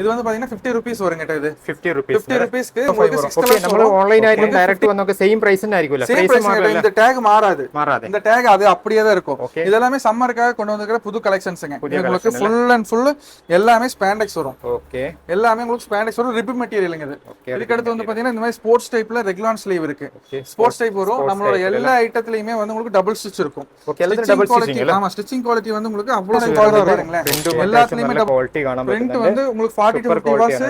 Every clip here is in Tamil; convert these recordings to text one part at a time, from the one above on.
இது வந்து பாத்தீங்கன்னா 50 ரூபீஸ் வருங்க இது 50 rupees 50 ரூபீஸ்க்கு உங்களுக்கு 6 கலர்ஸ் നമ്മൾ ഓൺലൈൻ ആയിട്ട് ഡയറക്റ്റ് വന്നൊക്കെ സെയിം പ്രൈസ് തന്നെ ആയിരിക്കുമല്ലോ சேம் பிரைஸ் இந்த டேக் மாறாது மாறாது இந்த டேக் அது அப்படியே தான் இருக்கும் இதெல்லாமே சம்மருக்காக கொண்டு வந்திருக்கிற புது கலெக்ஷன்ஸ்ங்க உங்களுக்கு ஃபுல் அண்ட் ஃபுல் எல்லாமே ஸ்பாண்டெக்ஸ் வரும் ஓகே எல்லாமே உங்களுக்கு ஸ்பாண்டெக்ஸ் வரும் ரிப் மெட்டீரியல்ங்க இது இதுக்கு அடுத்து வந்து பாத்தீங்கன்னா இந்த மாதிரி ஸ்போர்ட்ஸ் டைப்ல ரெகுலர் ஸ்லீவ் இருக்கு ஸ்போர்ட்ஸ் டைப் வரும் நம்மளோட எல்லா ஐட்டத்துலயுமே வந்து உங்களுக்கு டபுள் ஸ்டிச் இருக்கும் ஆமா ஸ்டிச்சிங் குவாலிட்டி வந்து உங்களுக்கு அவ்வளவு சூப்பரா இருக்குங்களே எல்லாத்துலயுமே குவாலிட்டி காணாம பிரிண்ட் வந்து உங்களுக்கு 40 to 50 வாட்ஸ்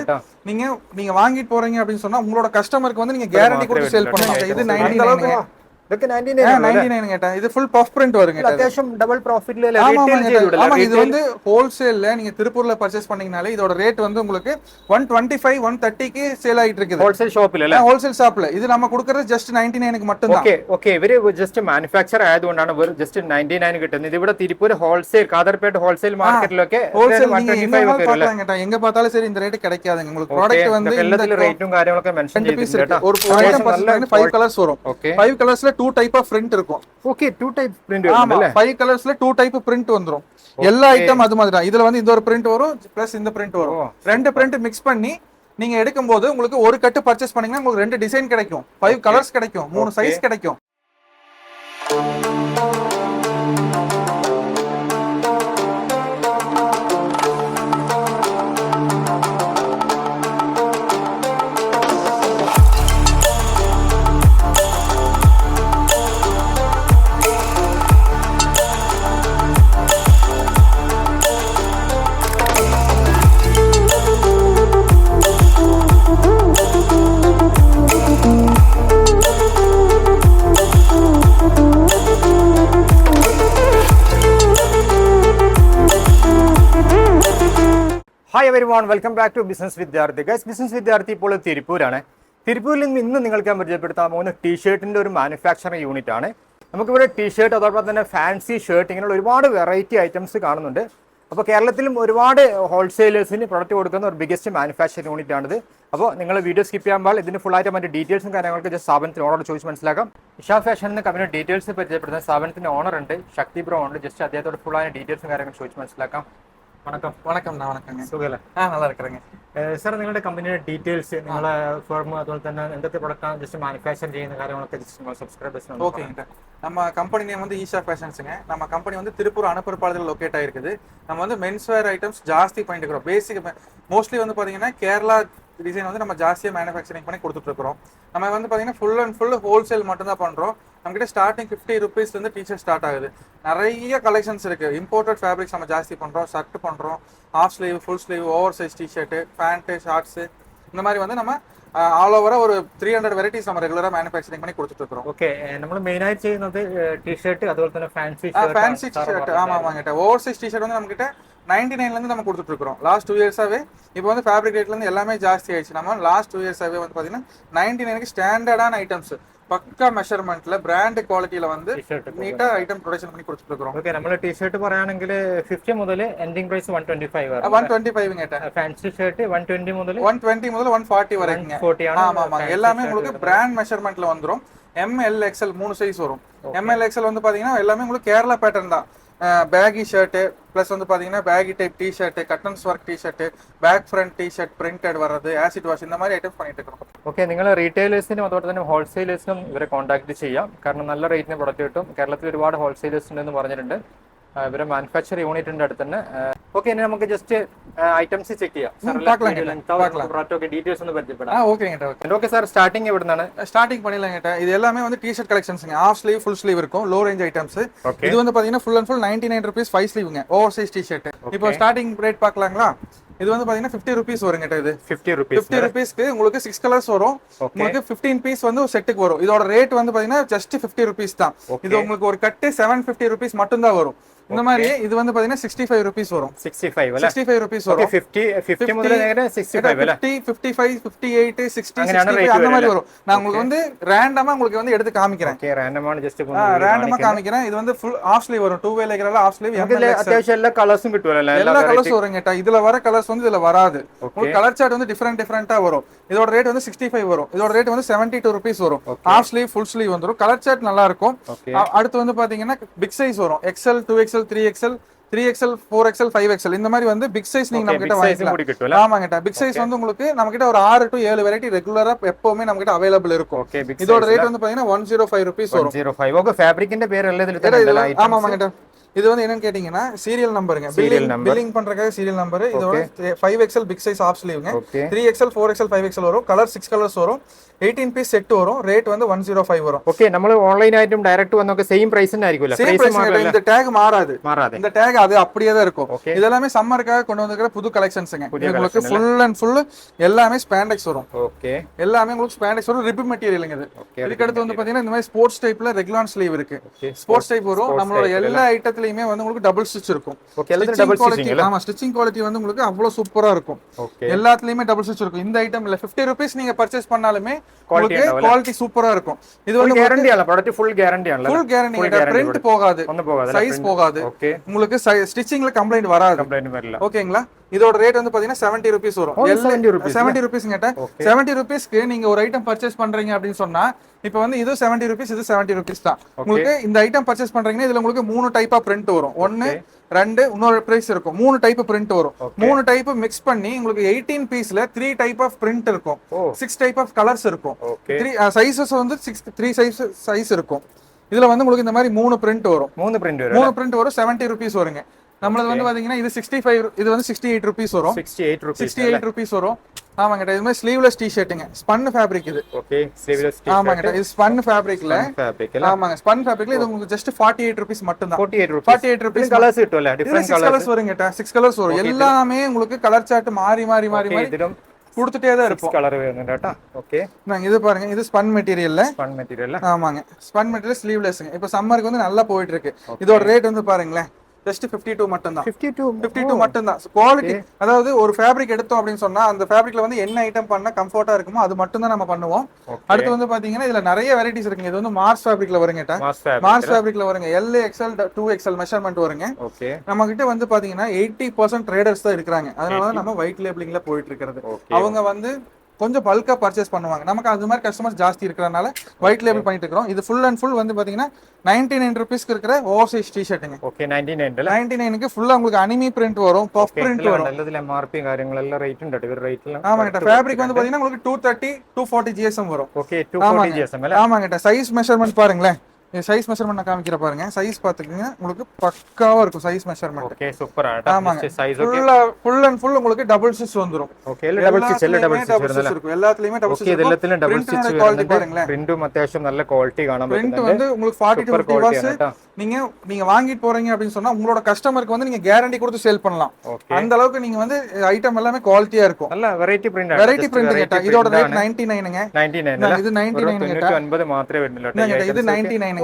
நீங்க வாங்கிட்டு போறீங்க அப்படின்னு சொன்னா உங்களோட கஸ்டமருக்கு வந்து நீங்க கேரண்டி கொடுத்து சேல் பண்ணுவாங்க இது 99 ഇതൊക്കെ 99 கேட்டா இது ஃபுல் பஃப் பிரிண்ட் வருங்க அத்தியாவசியம் டபுள் ப்ராஃபிட்ல ஆமா இது வந்து ஹோல்சேல்ல நீங்க திருப்பூர்ல பர்ச்சேஸ் பண்ணீங்கனாலே இதோட ரேட் வந்து உங்களுக்கு 125 130 க்கு சேல் ஆயிட்டு இருக்குது ஹோல்சேல் ஷாப்ல இல்ல ஹோல்சேல் ஷாப்ல இது நம்ம கொடுக்கிறது ஜஸ்ட் 99 க்கு மட்டும் தான் ഓക്കേ ഇവര് ജസ്റ്റ് മാനുഫാക്ചർ ആയതുകൊണ്ടാണ് വെറും ജസ്റ്റ് 99 കിട്ടുന്നത് ഇത് ഇവിടെ തിരുപ്പൂർ ഹോൾസേൽ കാദർപേട്ട് ഹോൾസേൽ മാർക്കറ്റിലൊക്കെ ഹോൾസേൽ 125 வரலாம் கேட்டா எங்க பார்த்தாலும் சரி இந்த ரேட் கிடைக்காதுங்க உங்களுக்கு ப்ராடக்ட் வந்து எல்லாத்துல ரேட்டும் കാര്യങ്ങളൊക്കെ മെൻഷൻ ചെയ്തിട്ടുണ്ട് ஒரு ஐட்டம் நல்ல 5 கலர்ஸ் வரும் 5 கலர்ஸ்ல 2 டைப் ஆஃப் print இருக்கும் ஓகே 2 டைப் print வரும்ல 5 கலர்ஸ்ல 2 டைப் print வந்துரும் எல்லா ஐட்டம் அது மாதிரி தான் இதுல வந்து இந்த ஒரு print வரும் பிளஸ் இந்த print வரும் ரெண்டு print மிக்ஸ் பண்ணி நீங்க எடுக்கும்போது உங்களுக்கு ஒரு கட்டு பர்ச்சேஸ் பண்ணீங்கன்னா உங்களுக்கு ரெண்டு டிசைன் கிடைக்கும் 5 கலர்ஸ் கிடைக்கும் 3 சைஸ் கிடைக்கும் hi everyone welcome back to business വിദ്യാർത്ഥി ഗൈസ് ബിസിനസ് വിദ്യാർത്ഥി ഇപ്പോൾ തിരുപ്പൂരാണ് തിരുപ്പൂരിൽ നിന്ന് ഇന്ന് നിങ്ങൾക്ക് ഞാൻ പരിചയപ്പെടുത്താൻ പോകുന്ന ടീഷർട്ടിൻ്റെ ഒരു മാനുഫാക്ചറിങ് യൂണിറ്റ് ആണ് നമുക്കിവിടെ ടീഷർട്ട് അതോടൊപ്പം തന്നെ ഫാൻസി ഷർട്ട് ഇങ്ങനെയുള്ള ഒരുപാട് വെറൈറ്റി ഐറ്റംസ് കാണുന്നുണ്ട് അപ്പോൾ കേരളത്തിലും ഒരുപാട് ഹോൾസെയിലേഴ്സിന് പ്രൊഡക്റ്റ് കൊടുക്കുന്ന ഒരു ബിഗസ്റ്റ് മാനുഫാക്ചറിങ് യൂണിറ്റ് ആണിത് അപ്പോൾ നിങ്ങൾ വീഡിയോ സ്കിപ്പ് ചെയ്യാൻ ഇതിന് ഫുള്ളായിട്ട് മറ്റു ഡീറ്റെയിൽസും കാര്യങ്ങളൊക്കെ ജസ്റ്റ് സ്ഥാപനത്തിന് ഓണറോട് ചോദിച്ച് മനസ്സിലാക്കാം ഇഷാ ഫാഷൻ എന്ന കമ്പനി ഡീറ്റെയിൽസ് പരിചയപ്പെടുന്ന സ്ഥാപനത്തിന് ഓണർ ഉണ്ട് ശക്തി ബ്രോ ഉണ്ട് ജസ്റ്റ് അദ്ദേഹത്തോട് ഫുള്ളായ ഡീറ്റെയിൽസും കാര്യങ്ങളും ചോദിച്ച് മനസ്സിലാക്കാം வணக்கம் வணக்கம்ண்ணா வணக்கங்க സുഖല്ലേ நல்லா இருக்கிறேங்க സാർ നിങ്ങളുടെ കമ്പനിയുടെ ഡീറ്റെയിൽസ് നിങ്ങളെ ഫേം അതുപോലെ തന്നെ എന്തൊക്കെ പ്രൊഡക്റ്റാണ് ജസ്റ്റ് മാനുഫാക്ചർ ചെയ്യുന്ന കാര്യങ്ങളൊക്കെ ജസ്റ്റ് സബ്സ്ക്രൈബേഴ്സ് ஓகேங்க நம்ம கம்பெனி நேம் வந்து ஈஷா ஃபேஷன்ஸுங்க நம்ம கம்பெனி வந்து திருப்பூர் அனுப்பற்பாளையத்தில் லொக்கேட் ஆயிருக்குது நம்ம வந்து மென்ஸ்வேர் ஐட்டம்ஸ் ஜாஸ்தி பண்ணிட்டு இருக்கிறோம் பேசிக் மோஸ்ட்லி வந்து பார்த்தீங்கன்னா கேரளா டிசைன் வந்து நம்ம ஜாஸ்தியாக மேனுஃபேக்சரிங் பண்ணி கொடுத்துட்டு இருக்கிறோம் நம்ம வந்து பார்த்தீங்கன்னா ஃபுல் அண்ட் ஃபுல் ஹோல்சேல் மட்டும் தான் பண்ணுறோம் நம்மகிட்ட ஸ்டார்டிங் 50 ரூபீஸ்லேருந்து டீஷர்ட் ஸ்டார்ட் ஆகுது நிறைய கலெக்ஷன்ஸ் இருக்குது இம்போர்ட்டட் ஃபேப்ரிக்ஸ் நம்ம ஜாஸ்தி பண்ணுறோம் ஷர்ட் பண்ணுறோம் half sleeve full sleeve oversize t-shirt pant shorts இந்த மாதிரி வந்து நம்ம ஆல் ஓவரா ஒரு 300 வெரைட்டிஸ் நம்ம ரெகுலரா மேனுஃபேக்சரிங் பண்ணி கொடுத்துட்டு இருக்கோம் ஓகே നമ്മൾ മെയിൻ ആയിട്ട് ചെയ്യുന്നത് ടീ-ഷർട്ട് അതുപോലെ തന്നെ ഫാൻസി ஷர்ட் ஆமாங்க ஓவர் சைஸ் டீ-ஷர்ட் வந்து நம்ம கிட்ட 99ல இருந்து நம்ம கொடுத்துட்டு இருக்கோம் லாஸ்ட் 2 இயர்ஸாவே இப்போ வந்து ஃபேப்ரிக் ரேட்ல இருந்து எல்லாமே ஜாஸ்தி ஆயிடுச்சு நம்ம லாஸ்ட் 2 இயர்ஸாவே வந்து பாத்தீங்கன்னா 99க்கு ஸ்டாண்டர்டான ஐட்டம்ஸ் பக்கா மெஷர்மென்ட்ல பிராண்ட் குவாலிட்டில வந்து நீட்டா ஐட்டம் ப்ரொடக்ஷன் பண்ணி கொடுத்துட்டு இருக்கோம் ഓക്കേ നമ്മൾ ടീ-ഷർട്ട് പറയുകയാണെങ്കിൽ 50 മുതൽ എൻഡിങ് പ്രൈസ് 125 വരെ 125 ங்கட்ட ഫാൻസി ഷർട്ട് 120 മുതൽ 140 வரைக்கும் 140 ஆமா எல்லாமே உங்களுக்கு பிராண்ட் மெஷர்மென்ட்ல வந்துரும் ML XL 3 சைஸ் வரும் ML XL வந்து பாத்தீங்கன்னா எல்லாமே உங்களுக்கு கேரளா பேட்டர்ன் தான் பேகி ஷர்ட் ப்ளஸ் வந்து பாத்தீங்கன்னா baggy type t-shirt cottons work t-shirt back front t-shirt printed வர்றது ஆசிட் வாஷ் இந்த மாதிரி ஐட்டம்ஸ் பண்ணிட்டு இருக்கோம் ഓക്കെ നിങ്ങൾ റീറ്റെയിലേഴ്സിനും അതുപോലെ തന്നെ ഹോൾസെയിലേഴ്സിനും ഇവരെ കോൺടാക്ട് ചെയ്യാം കാരണം നല്ല റേറ്റിന് പ്രൊഡക്റ്റ് കിട്ടും കേരളത്തിൽ ഒരുപാട് ഹോൾസെയിലേഴ്സ് ഉണ്ടെന്ന് പറഞ്ഞിട്ടുണ്ട് ഇവരെ മാനുഫാക്ചർ യൂണിറ്റിന്റെ അടുത്ത് തന്നെ ഓക്കെ ഇനി നമുക്ക് ജസ്റ്റ് ഐറ്റംസ് ചെക്ക് ചെയ്യാം ഡീറ്റെയിൽസ് ഒന്ന് പരിചയപ്പെടാം ഓക്കെ സാർ സ്റ്റാർട്ടിങ் എവിടുന്നാണ് ஸ்டார்டிங் பண்ணிடலாம் இது எல்லாமே வந்து டி-ஷர்ட் கலெக்ஷன்ஸ்ங்க ஆஃப் ஸ்லீவ் ஃபுல் ஸ்லீவ் இருக்கும் லோ ரேஞ்ச் ஐட்டம்ஸ் இது வந்து பாத்தீங்கன்னா ஃபுல் அண்ட் ஃபுல் 99 ரூபீஸ் 5 ஸ்லீவ்ங்க ஓவர் சைஸ் டி-ஷர்ட் இப்போ ஸ்டார்டிங் ரேட் பார்க்கலாங்களா இது வந்து பாத்தீங்கன்னா 50 ரூபீஸ் வருங்க இது 50 ரூபீஸ்க்கு உங்களுக்கு 6 கலர்ஸ் வரும் உங்களுக்கு 15 பீஸ் வந்து ஒரு செட்டுக்கு வரும் இதோட ரேட் வந்து பாத்தீங்கன்னா ஜஸ்ட் 50 ரூபீஸ் தான் இது உங்களுக்கு ஒரு கட்டு 750 ரூபீஸ் மட்டும் தான் வரும் இந்த மாதிரி இது வந்து பாத்தீங்கன்னா 65 ரூபீஸ் வரும் 65 ரூபீஸ் வரும் 50 முதல்ல நேரா 65 இல்ல 55 58 60 65 அந்த மாதிரி வரும் நான் உங்களுக்கு வந்து ரேண்டமா உங்களுக்கு வந்து எடுத்து காமிக்கிறேன் ஓகே ரேண்டமா ஜஸ்ட் ரேண்டமா காமிக்கிறேன் இது வந்து ஃபுல் ஆஃப் ஸ்லீவ் வரும் 2 வே லேயர்ல ஆஃப் ஸ்லீவ் இதுல அத்தியாவசியம் எல்லா கலர்ஸும் கிட்டுவல எல்லா கலர்ஸ் வருங்க இதுல வர கலர்ஸ் வந்து இதுல வராது உங்களுக்கு கலர் சார்ட் வந்து டிஃபரெண்டா வரும் இதோட ரேட் வந்து 65 வரும் இதோட ரேட் வந்து 72 ரூபீஸ் வரும் ஆஃப் ஸ்லீவ் ஃபுல் ஸ்லீவ் வந்துரும் கலர் சார்ட் நல்லா இருக்கும் அடுத்து வந்து பாத்தீங்கன்னா பிக் சைஸ் வரும் XL 2XL 3XL 3XL 4XL 5XL இந்த மாதிரி வந்து பிக் சைஸ் நீங்க நம்ம கிட்ட வாங்கிக்கலாம். ஆமாங்க, பிக் சைஸ் வந்து உங்களுக்கு நம்ம கிட்ட ஒரு 6 to 7 வெரைட்டி ரெகுலரா எப்பவுமே நம்ம கிட்ட அவைலபிள் இருக்கும். இதோட ரேட் வந்து பாத்தீங்கன்னா 105 rupees வரும். 105. ஓகே, ஃபேப்ரிக்கிന്റെ பேர் எல்லாத்துல ஆமாங்க. இது வந்து என்னன்னு கேட்டீங்கன்னா சீரியல் நம்பருங்க. பில்லிங் பண்றதுக்காக சீரியல் நம்பர். இதோட 5XL big size of ஸ்லீவ்ங்க. 3XL 4XL 5XL வரும். கலர் 6 கலர்ஸ் வரும். 18 பீஸ் செட் வரும். ரேட் வந்து 105 வரும். ஓகே, நம்ம ஆன்லைன் ஆயிட்டும் டைரக்ட் வந்தோங்க சேம் பிரைஸ் ஆയിരിக்கும்ல. பிரைஸ் மாறாது. இந்த டாக் மாறாது. இந்த டாக் அது அப்படியே தான் இருக்கும். இதெல்லாம் சம்மருக்காக கொண்டு வந்திருக்கிற புது கலெக்ஷன்ஸ்ங்க. உங்களுக்கு ஃபுல் அண்ட் ஃபுல் எல்லாமே ஸ்பாண்டெக்ஸ் வரும். ஓகே, எல்லாமே உங்களுக்கு ஸ்பாண்டெக்ஸ் வரும். ரிப் மெட்டீரியல்ங்க இது. இதுக்கு அடுத்து வந்து பாத்தீங்கன்னா இந்த மாதிரி ஸ்போர்ட்ஸ் டைப்ல ரெகுலர் ஸ்லீவ் இருக்கு. ஸ்போர்ட்ஸ் டைப் வரும். நம்மளோட எல்லா ஐட்டத்துலயுமே வந்து உங்களுக்கு டபுள் ஸ்டிச் இருக்கும். ஆமா, ஸ்டிச்சிங் குவாலிட்டி வந்து உங்களுக்கு அவ்வளவு சூப்பரா இருக்கும். எல்லாத்துலயுமே டபுள் ஸ்டிச் இருக்கும். இந்த ஐட்டம்ல 50 rupees நீங்க பர்ச்சேஸ் பண்ணாலுமே உங்களுக்கு குவாலிட்டி சூப்பரா இருக்கும். இது வந்து கேரண்டி அல்ல, ப்ராடக்ட் ஃபுல் கேரண்டி அல்ல. Full guarantee. பிரிண்ட் போகாது, சைஸ் போகாது. உங்களுக்கு ஸ்டிச்சிங்ல கம்ப்ளைண்ட் வராது. ஓகேங்களா? இதோட ரேட் வந்து பாத்தீங்கன்னா 70 rupees வரும். 70 rupees கேட்டா 70 rupeesக்கு நீங்க ஒரு ஐட்டம் பர்ச்சேஸ் பண்றீங்க அப்படின்னு சொன்னா இப்போ வந்து இது 70 rupees, இது 70 rupees தான். உங்களுக்கு இந்த ஐட்டம் பர்ச்சேஸ் பண்றீங்கன்னா இதுல உங்களுக்கு 3 டைப் ஆஃப் பிரிண்ட் வரும். 1 2 இன்னொரு பிரைஸ் இருக்கும். 3 டைப் பிரிண்ட் வரும். 3 டைப் மிக்ஸ் பண்ணி உங்களுக்கு 18 பீஸ்ல 3 டைப் ஆஃப் பிரிண்ட் இருக்கும். 6 டைப் ஆஃப் கலர்ஸ் இருக்கும். 3 சைஸஸ் வந்து 3 சைஸ் இருக்கும். இதுல வந்து உங்களுக்கு இந்த மாதிரி 3 பிரிண்ட் வரும். 3 பிரிண்ட் வரும். 70 rupees வருங்க. நம்மளது வந்து பாத்தீங்கன்னா இது 65, இது வந்து 68 rupees வரும். 68 rupees வரும். ஆமாங்க, இது மாதிரி ஸ்லீவ்லெஸ் டி-ஷர்ட்டுங்க. ஸ்பன் ஃபேப்ரிக் இது. Okay, sleeveless T-shirt. ஆமாங்க, இது ஸ்பன் ஃபேப்ரிக்ல. ஆமாங்க, ஸ்பன் ஃபேப்ரிக்ல இது உங்களுக்கு ஜஸ்ட் 48 rupees மட்டும் தான். 48 rupees. கலர்ஸ் இருக்குல்ல, டிஃபரண்ட் கலர்ஸ் வருங்க. 6 கலர்ஸ் வரும். எல்லாமே உங்களுக்கு கலர் சார்ட் மாறி கொடுத்துட்டே தான் இருக்கும். கலர் வேணும்டா. ஓகே, நாங்க இது பாருங்க, இது ஸ்பன் மெட்டீரியல்ல. ஆமாங்க, ஸ்பன் மெட்டீரியல் ஸ்லீவ்லெஸ்ங்க. இப்போ சம்மருக்கு வந்து நல்லா போயிட்டு இருக்கு. இதோட ரேட் வந்து பாருங்களேன், ஜஸ்ட் 52 மட்டும் தான். 52 மட்டும் தான். குவாலிட்டி, அதாவது ஒரு ஃபேப்ரிக் எடுத்தோம் அப்படின்னு சொன்னா அந்த ஃபேப்ரிக்ல வந்து என்ன ஐட்டம் பண்ணா கம்ஃபர்ட்டா இருக்குமோ அது மட்டும் தான் நம்ம பண்ணுவோம். அடுத்து வந்து பாத்தீங்கன்னா இதுல நிறைய வெரைட்டிஸ் இருக்குங்க. இது வந்து மார்ஸ் ஃபேப்ரிக்ல வருங்க. மார்ஸ் ஃபேப்ரிக்ல வருங்க. L, XL, 2XL மெஷர்மென்ட் வருங்க. நம்ம கிட்ட வந்து பாத்தீங்கன்னா 80% ட்ரேடர்ஸ் தான் இருக்காங்க. அதனால தான் நம்ம ஒயிட் லேபிளிங்ல போயிட்டு இருக்கிறது. அவங்க வந்து கொஞ்சம் பல்கா பர்ச்சேஸ் பண்ணுவாங்க. நமக்கு அது மாதிரி கஸ்டமர்ஸ் ஜாஸ்தி இருக்கிறனால ஒயிட் லேபிள் பண்ணிட்டு இருக்கோம். இது ஃபுல் அண்ட் ஃபுல் வந்து பாத்தீங்கன்னா 99 rupeesக்கு இருக்கிற ஓவர் சைஸ் டி-ஷர்ட்டுங்க. ஓகே, 99க்கு ஃபுல்லா உங்களுக்கு அனிமி பிரிண்ட் வரும், பஃப் பிரிண்ட் வரும். நல்லதுல மார்பிங் കാര്യങ്ങൾ எல்லாம் ரேட் ഉണ്ട്. ஒரு ரேட்ல ஆமாங்க. ஃபேப்ரிக் வந்து பாத்தீங்கன்னா உங்களுக்கு 230 240 GSM வரும். ஓகே, 240 GSM இல்ல. ஆமாங்க. சைஸ் மெஷர்மென்ட் பாருங்களேன். சைஸ் மெஷர்மென்ட் நான் காமிக்கிற பாருங்க. சைஸ் பாத்துக்கீங்க, உங்களுக்கு பக்காவா இருக்கும் சைஸ் மெஷர்மென்ட். ஓகே, சூப்பரா. ஆமாங்க, size okay. Full and full உங்களுக்கு டபுள் ஸ்டிச் வந்துரும். ஓகே, டபுள் ஸ்டிச் இருக்கும். எல்லாத்துலயுமே டபுள் ஸ்டிச். ஓகே, எல்லாத்துலயும் டபுள் ஸ்டிச் குவாலிட்டி பாருங்களேன். பிரிண்டும் அத்தியாவசியம் நல்ல குவாலிட்டி காண பറ്റുம். பிரிண்ட் வந்து உங்களுக்கு 40 to 50 hours நீங்க வாங்கிட்டு போறீங்க அப்படின்னு சொன்னா உங்களோட கஸ்டமருக்கு வந்து நீங்க கேரண்டி கொடுத்து சேல் பண்ணலாம். அந்த அளவுக்கு நீங்க வந்து ஐட்டம் எல்லாமே குவாலிட்டியா இருக்கும். நல்ல வெரைட்டி பிரிண்ட். வெரைட்டி பிரிண்ட் கேட்டா இதோட ரேட் 99ங்க. 99 இது 99 கேட்டா 99 മാത്രമേ വരുന്നുള്ളൂ. இது 99ங்க.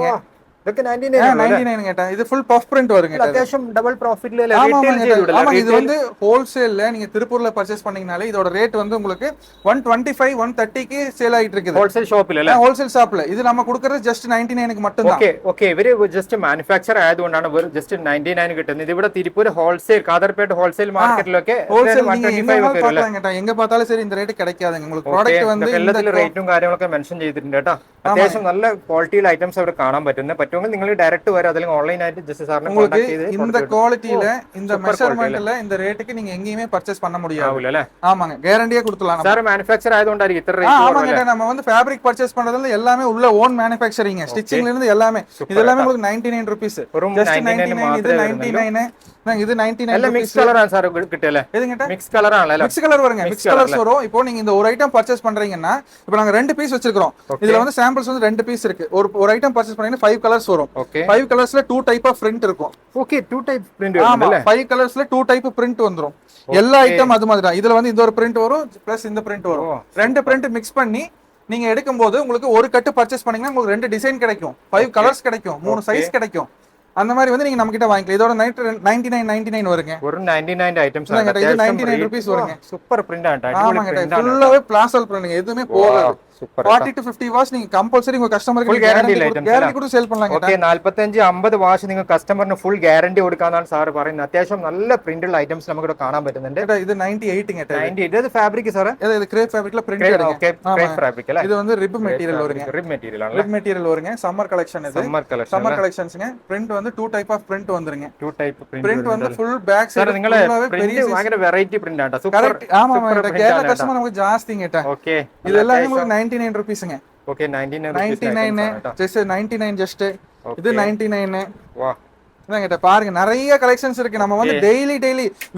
இதுக்கு 99 கேட்டா இது ஃபுல் பஃப் பிரிண்ட் வருங்க. அத்தியாவசியம் டபுள் ப்ராஃபிட்ல ரீட்டெயில் செய்து விடலாம். ஆமா, இது வந்து ஹோல்சேல்ல நீங்க திருப்பூர்ல பர்ச்சேஸ் பண்ணீங்கனாலே இதோட ரேட் வந்து உங்களுக்கு 125 130 க்கு சேல் ஆயிட்டு இருக்குது. ஹோல்சேல் ஷாப்ல இல்ல, ஹோல்சேல் ஷாப்ல. இது நம்ம கொடுக்கிறது ஜஸ்ட் 99க்கு மட்டும் தான். ഓക്കേ ഓക്കേ, ഇവര് ജസ്റ്റ് മാനുഫാക്ചർ ആയതുകൊണ്ടാണ് വെറും ജസ്റ്റ് 99 കിട്ടുന്നത്. ഇത് ഇവിടെ തിരുപ്പൂർ ഹോൾസെയിൽ കാദർപേട്ട് ഹോൾസെയിൽ മാർക്കറ്റിലൊക്കെ ഹോൾസെയിൽ 125 ഒക്കെ വരും. എங்க பார்த்தாலும் சரி இந்த ரேட் கிடைக்காதுங்க. உங்களுக்கு ப்ராடக்ட் வந்து எல்லாத்துல ரேറ്റും കാര്യങ്ങളൊക്കെ മെൻഷൻ ചെയ്തിട്ടുണ്ട് കേട്ടോ. അത്യാവശ്യം നല്ല ക്വാളിറ്റിയിലുള്ള ഐറ്റംസ് അവിടെ കാണാൻ പറ്റുന്നത്. പറ്റുമെങ്കിൽ നിങ്ങൾ ഡയറക്റ്റ് വരെ അല്ലെങ്കിൽ ഓൺലൈൻ ആയിട്ട് ജസ്റ്റ് സാറിനെ കോൺടാക്ട് ചെയ്ത് இந்த குவாலிட்டில இந்த மெஷர்மென்ட்ல இந்த ரேட்டுக்கு நீங்க எங்கேயுமே பர்ச்சேஸ் பண்ண முடியாது. ஆமாங்க, கேரண்டியா கொடுத்துலாம். சார் manufacture ஆயதுകൊണ്ടായിരിക്കും இത്ര ரேட். ஆமாங்க, நம்ம வந்து ஃபேப்ரிக் பர்ச்சேஸ் பண்றதுல எல்லாமே உள்ள ஓன் மேனுஃபேக்சரிங். ஸ்டிச்சிங்ல இருந்து எல்லாமே இது எல்லாமே உங்களுக்கு 99 rupees. ஜஸ்ட் 99 இது 99 இது 99 எல்லாம் மிக்ஸ் கலரா சார் கிட்டல. எதுங்கட்ட மிக்ஸ் கலரா இல்ல, மிக்ஸ் கலர் வருங்க. மிக்ஸ் கலர்ஸ் வரும். இப்போ நீங்க இந்த ஒரு ஐட்டம் பர்ச்சேஸ் பண்றீங்கன்னா இப்போ நாங்க 2 பீஸ் வச்சிருக்கோம். இதுல வந்து சாம்பிள்ஸ் வந்து 2 பீஸ் இருக்கு. ஒரு ஐட்டம் பர்ச்சேஸ் பண்ணீங்கன்னா 5 கலர்ஸ் வரும். 5 கலர்ஸ்ல 2 டைப் ஆஃப் பிரிண்ட் இருக்கும். ஓகே, 2 டைப் பிரிண்ட் வரும். ஆமா, 5 கலர்ஸ்ல 2 டைப் பிரிண்ட் வந்துரும். எல்லா ஐட்டம் அது மாதிரி தான். இதுல வந்து இந்த ஒரு பிரிண்ட் வரும் பிளஸ் இந்த பிரிண்ட் வரும். 2 பிரிண்ட் மிக்ஸ் பண்ணி நீங்க எடுக்கும்போது உங்களுக்கு ஒரு கட்டு பர்ச்சேஸ் பண்ணீங்கன்னா உங்களுக்கு 2 டிசைன் கிடைக்கும், 5 கலர்ஸ் கிடைக்கும், 3 சைஸ் கிடைக்கும். அந்த மாதிரி வந்து நீங்க நம்ம கிட்ட வாங்கிக்கலாம். இதோட 99 வருங்க. ஒரு 99 ஐட்டம்ஸ் இது 99 rupees வருங்க. சூப்பர் பிரிண்ட் ஆட்ட. ஆமாங்க, ஃபுல்லாவே பிளாசல் பிரிண்ட். எதுவுமே போகாது. சூப்பர். 40 to 50 வாஷ் நீங்க கம்பல்சரி உங்க கஸ்டமருக்கு கேரண்டி கூட சேல் பண்ணலாம். ഓക്കെ 45-50 വാഷ് നിങ്ങൾ കസ്റ്റമറിന് ഫുൾ ഗ്യാരണ്ടി കൊടുക്കാന്നാണ് സാർ പറയുന്നത്. അത്യാവശ്യം നല്ല പ്രിന്റുള്ള ഐറ്റംസ് നമുക്ക് ഇവിടെ കാണാൻ പറ്റുന്നുണ്ട്. ഇത് 98 ங்க. 98 ഇത് ഫാബ്രിക് സാർ? இது கிரேப் ஃபேப்ரிக்ல பிரிண்டட். ஓகே கிரேப் ஃபேப்ரிக் அല്ലേ? இது வந்து ரிப் மெட்டீரியல் வருங்க. ரிப் மெட்டீரியல் ആണ്. ரிப் மெட்டீரியல் வருங்க. சம்மர் கலெக்ஷன் இது. சம்மர் கலெக்ஷன்ஸ்ங்க. பிரிண்ட் வந்து 2 டைப் ஆஃப் பிரிண்ட் வந்துருங்க. 2 டைப் பிரிண்ட் வந்து ஃபுல் பேக் சைடு നിങ്ങളെ പ്രിന്റ് ഭയങ്കര വെറൈറ്റി പ്രിന്റ് ആണ്. സൂപ്പർ. கரெக்ட். ஆமா இந்த கேரளா கஸ்டமர் நமக்கு ஜாஸ்திங்க ட்ட. ஓகே இதெல்லாம் உங்களுக்கு 99 ரூபீஸ்ங்க. Okay 99 just 99 just. இது 99. வா இதாங்க பாருங்க நிறைய கலெக்ஷன்ஸ் இருக்கு. நம்ம வந்து டெய்லி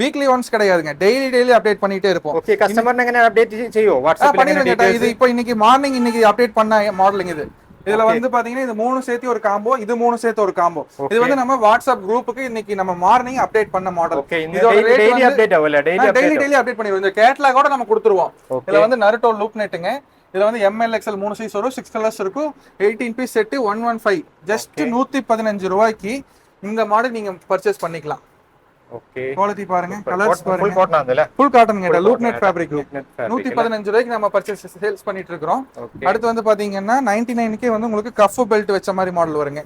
வீக்லி ஒன்ஸ் கிடையாதுங்க. டெய்லி அப்டேட் பண்ணிட்டே இருப்போம். ஓகே கஸ்டமர் எങ്ങനെ அப்டேட் செய்யோ வாட்ஸ்அப்ல பண்ணிடுங்க. இது இப்போ இன்னைக்கு மார்னிங் இன்னைக்கு அப்டேட் பண்ண மாடலிங் இது. இதுல வந்து பாத்தீங்கன்னா இது 3 சேர்த்து ஒரு காம்போ, இது 3 சேர்த்து ஒரு காம்போ. இது வந்து நம்ம வாட்ஸ்அப் குரூப்புக்கு இன்னைக்கு நம்ம மார்னிங் அப்டேட் பண்ண மாடல். இதோட ரேட் டெய்லி அப்டேட் ஆவல. டெய்லி அப்டேட் பண்ணிடுவோம். இந்த கேட்டலாகோட நம்ம கொடுத்துருவோம். இதுல வந்து நருட்டோ லூப் நெட்டுங்க. இதுல வந்து ML XL 3 சைஸ் வரும். 6 கலர்ஸ் இருக்கும். 18 பீஸ் செட் 115 ஜஸ்ட் 115 ரூபாய்க்கு இந்த மாடல் நீங்க பர்ச்சேஸ் பண்ணிக்கலாம். ஓகே குவாலிட்டி பாருங்க, கலர்ஸ் பாருங்க. ஃபுல் காட்டன் அதுல. ஃபுல் காட்டன்ங்க. லூப் நெட் ஃபேப்ரிக் 115 ரூபாய்க்கு நம்ம பர்ச்சேஸ் சேல்ஸ் பண்ணிட்டு இருக்கோம். அடுத்து வந்து பாத்தீங்கன்னா 99க்கே வந்து உங்களுக்கு கஃப் பெல்ட் வச்ச மாதிரி மாடல் வருங்க.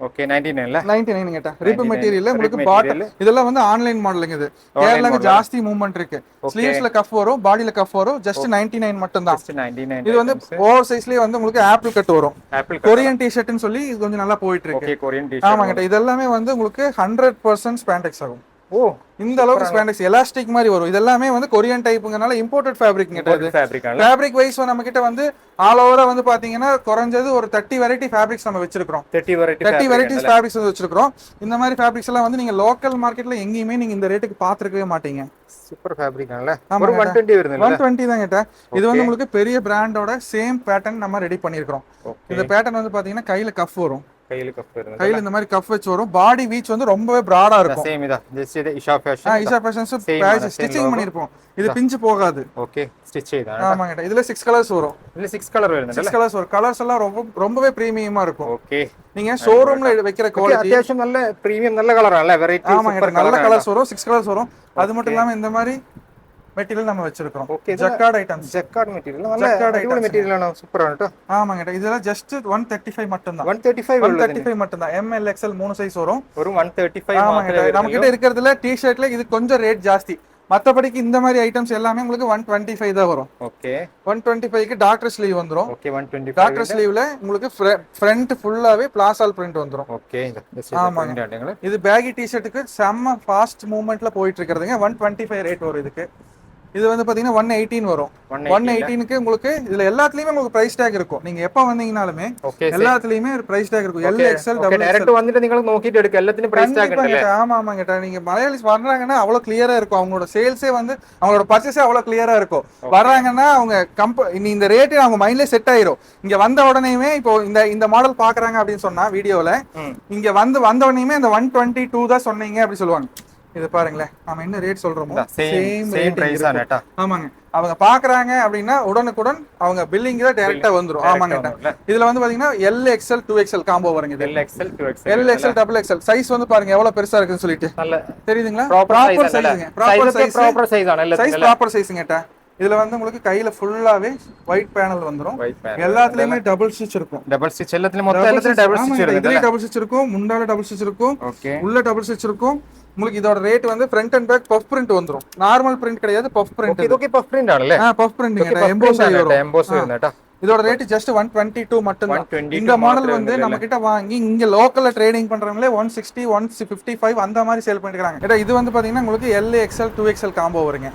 ஓகே 99ல 99 கேட்டா ரிப் மெட்டீரியல்ல உங்களுக்கு பாட்டம். இதெல்லாம் வந்து ஆன்லைன் மாடலுங்க. இது கேரளாக்கு ஜாஸ்தி மூவ்மெண்ட் இருக்கு. ஸ்லீவ்ஸ்ல கஃப் வரும், பாடியில கஃப் வரும். ஜஸ்ட் 99 மட்டும் தான். இது வந்து ஓவர் சைஸ்லயே வந்து உங்களுக்கு ஆப்பிள் கட் வரும். கொரியன் டி-ஷர்ட்னு சொல்லி இது கொஞ்சம் நல்லா போயிட்டு இருக்கு. Okay Korean T-shirt. ஆமா கேட்டா இதெல்லாம் வந்து உங்களுக்கு 100% ஸ்பாண்டெக்ஸ் ஆகும். ஓ இந்த அளவுக்கு ஸ்பாண்டெக்ஸ் எலாஸ்டிக் மாதிரி வரும். இதெல்லாம் வந்து கொரியன் டைப்ங்கனால இம்போர்ட்டட் ஃபேப்ரிக் கேட்டது. ஃபேப்ரிக் வைஸ் நம்ம கிட்ட வந்து ஆல் ஓவரா வந்து பாத்தீங்கன்னா குறைஞ்சது ஒரு 30 வெரைட்டி ஃபேப்ரிக்ஸ் நம்ம வச்சிருக்கோம். 30 வெரைட்டிஸ் ஃபேப்ரிக்ஸ் வச்சிருக்கோம். இந்த மாதிரி ஃபேப்ரிக்ஸ் எல்லாம் வந்து நீங்க லோக்கல் மார்க்கெட்ல எங்கேயுமே நீங்க இந்த ரேட்டுக்கு பாத்துக்கவே மாட்டீங்க. சூப்பர் ஃபேப்ரிக் ஆனல. ஒரு 120 வருதுல. 120 தான் கேட்டா. இது வந்து உங்களுக்கு பெரிய பிராண்டோட சேம் பேட்டர்ன் நம்ம ரெடி பண்ணிருக்கோம். இந்த பேட்டர்ன் வந்து பாத்தீங்கன்னா கையில கஃப் வரும். கையில இந்த மாதிரி கஃப் வச்சு வரும். பாடி வீச் வந்து ரொம்பவே பிராடா இருக்கும். சேம் இதா ஜஸ்ட் இது Isha fashion. Isha fashions stitching பண்ணிருப்போம். இது பிஞ்சு போகாது. ஓகே ஸ்டிட்ச் செய்தா. ஆமாங்க. இதுல 6 கலர்ஸ் வரும். இதுல 6 கலர் வருது. 6 கலர்ஸ் வரும். கலர்ஸ் எல்லாம் ரொம்பவே பிரீமியமா இருக்கும். ஓகே நீங்க ஷோரூம்ல வைக்கிற குவாலிட்டி அத்தியாவசியம் நல்ல பிரீமியம் நல்ல கலர் அல்ல வெரைட்டி சூப்பர் நல்ல கலர்ஸ் வரும். 6 கலர்ஸ் வரும். அது மட்டும் இல்லாம இந்த மாதிரி மெட்டீரியல் நம்ம வச்சிருக்கோம். Jacquard items. ஜக்கார்ட் மெட்டீரியல் நல்ல மெட்டீரியல் சூப்பரா இருக்கு. ஆமாங்க. இதெல்லாம் ஜஸ்ட் 135 மட்டும் தான். 135 மட்டும் தான். ML XL 3 சைஸ் வரும். ஒரு 135 ஆமாங்க. நம்ம கிட்ட இருக்கிறதுல டி-ஷர்ட்ல இது கொஞ்சம் ரேட் ஜாஸ்தி. மத்தபடிக்கு இந்த மாதிரி ஐட்டம்ஸ் எல்லாமே உங்களுக்கு 125 தான் வரும். ஓகே 125க்கு டாக்டர் ஸ்லீவ் வந்துரும். ஓகே 125 டாக்டர் ஸ்லீவ்ல உங்களுக்கு ஃப்ரண்ட் ஃபுல்லாவே பிளாசால் பிரிண்ட் வந்துரும். ஓகே ஆமாங்க. இது பேகி டி-ஷர்ட்டுக்கு செம்ம ஃபாஸ்ட் மூவ்மெண்ட்ல போயிட்டு இருக்குதுங்க. 125 ரேட் வரும் இதுக்கு. இது வந்து பாத்தீங்கன்னா 118 வரும். 118க்கு உங்களுக்கு இதுல எல்லாத்துலயுமே உங்களுக்கு பிரைஸ் டேக் இருக்கும். நீங்க எப்ப வந்தீங்கனாலுமே எல்லாத்துலயுமே பிரைஸ் டேக் இருக்கும். L XL double டைரக்ட் வந்துட்டு நீங்க நோக்கிட்டு எடுக்க எல்லாத்துலயும் பிரைஸ் டேக் இருக்குல்ல. ஆமா கேட்டா நீங்க மலையாளிஸ் வர்றாங்கன்னா அவ்வளவு கிளியரா இருக்கும். அவங்களோட சேல்ஸே வந்து அவங்களோட பர்ச்சேஸே அவ்வளவு கிளியரா இருக்கும். வர்றாங்கன்னா அவங்க இந்த ரேட் அவங்க மைண்ட்ல செட் ஆயிரும். இங்க வந்த உடனேயுமே இப்போ இந்த மாடல் பாக்குறாங்க அப்படின்னு சொன்னா வீடியோல இங்க வந்த உடனேயுமே இந்த 122 தான் சொன்னீங்க அப்படி சொல்லுவாங்க. இது பாருங்களேன் நாம என்ன ரேட் சொல்றோமோ சேம் பிரைஸ் ஆனட்டா. ஆமாங்க. அவங்க பாக்குறாங்க அப்படின்னா உடனுக்குடன் அவங்க பில்லிங் தான் டைரக்டா வந்துரும். ஆமாங்க. இதுல வந்து பாத்தீங்கன்னா L XL 2XL காம்போ வருங்க. இது L XL 2XL L XL double XL size வந்து பாருங்க எவ்வளவு பெருசா இருக்குன்னு சொல்லிட்டு. நல்ல தெரியுதுங்களா? ப்ராப்பர் சைஸ்ங்க. ப்ராப்பர் சைஸ் ஆன சைஸ் ப்ராப்பர் சைஸ்ங்கட்டா. இதுல வந்து உங்களுக்கு கையில ஃபுல்லாவே ஒயிட் பேனல் வந்துரும். எல்லாத்துலயுமே டபுள் ஸ்டிட்ச் இருக்கும். டபுள் ஸ்டிட்ச் எல்லாத்துலயும் மொத்தம் எல்லாத்துலயும் டபுள் ஸ்டிட்ச் இருக்கு. இதுல டபுள் ஸ்டிட்ச் இருக்கும். முண்டால டபுள் ஸ்டிட்ச் இருக்கும். உள்ள டபுள் ஸ்டிட்ச் இருக்கும். உங்களுக்கு இதோட ரேட் வந்து front and back puff print வந்துரும். நார்மல் பிரிண்ட் கிடையாது, பஃப் பிரிண்ட். இது ஓகே பஃப் பிரிண்ட் ஆனல. பஃப் பிரிண்ட்ங்க. எம்போஸ் வரும்டா. இதோட ரேட் ஜஸ்ட் 122 மட்டும் தான். இந்த மாடல் வந்து நம்ம கிட்ட வாங்கி இங்க லோக்கல்ல ட்ரேடிங் பண்றவங்களே 160 155 அந்த மாதிரி சேல் பண்ணிருக்காங்க. இது வந்து பாத்தீங்கன்னா உங்களுக்கு L XL 2XL காம்போ வருங்க.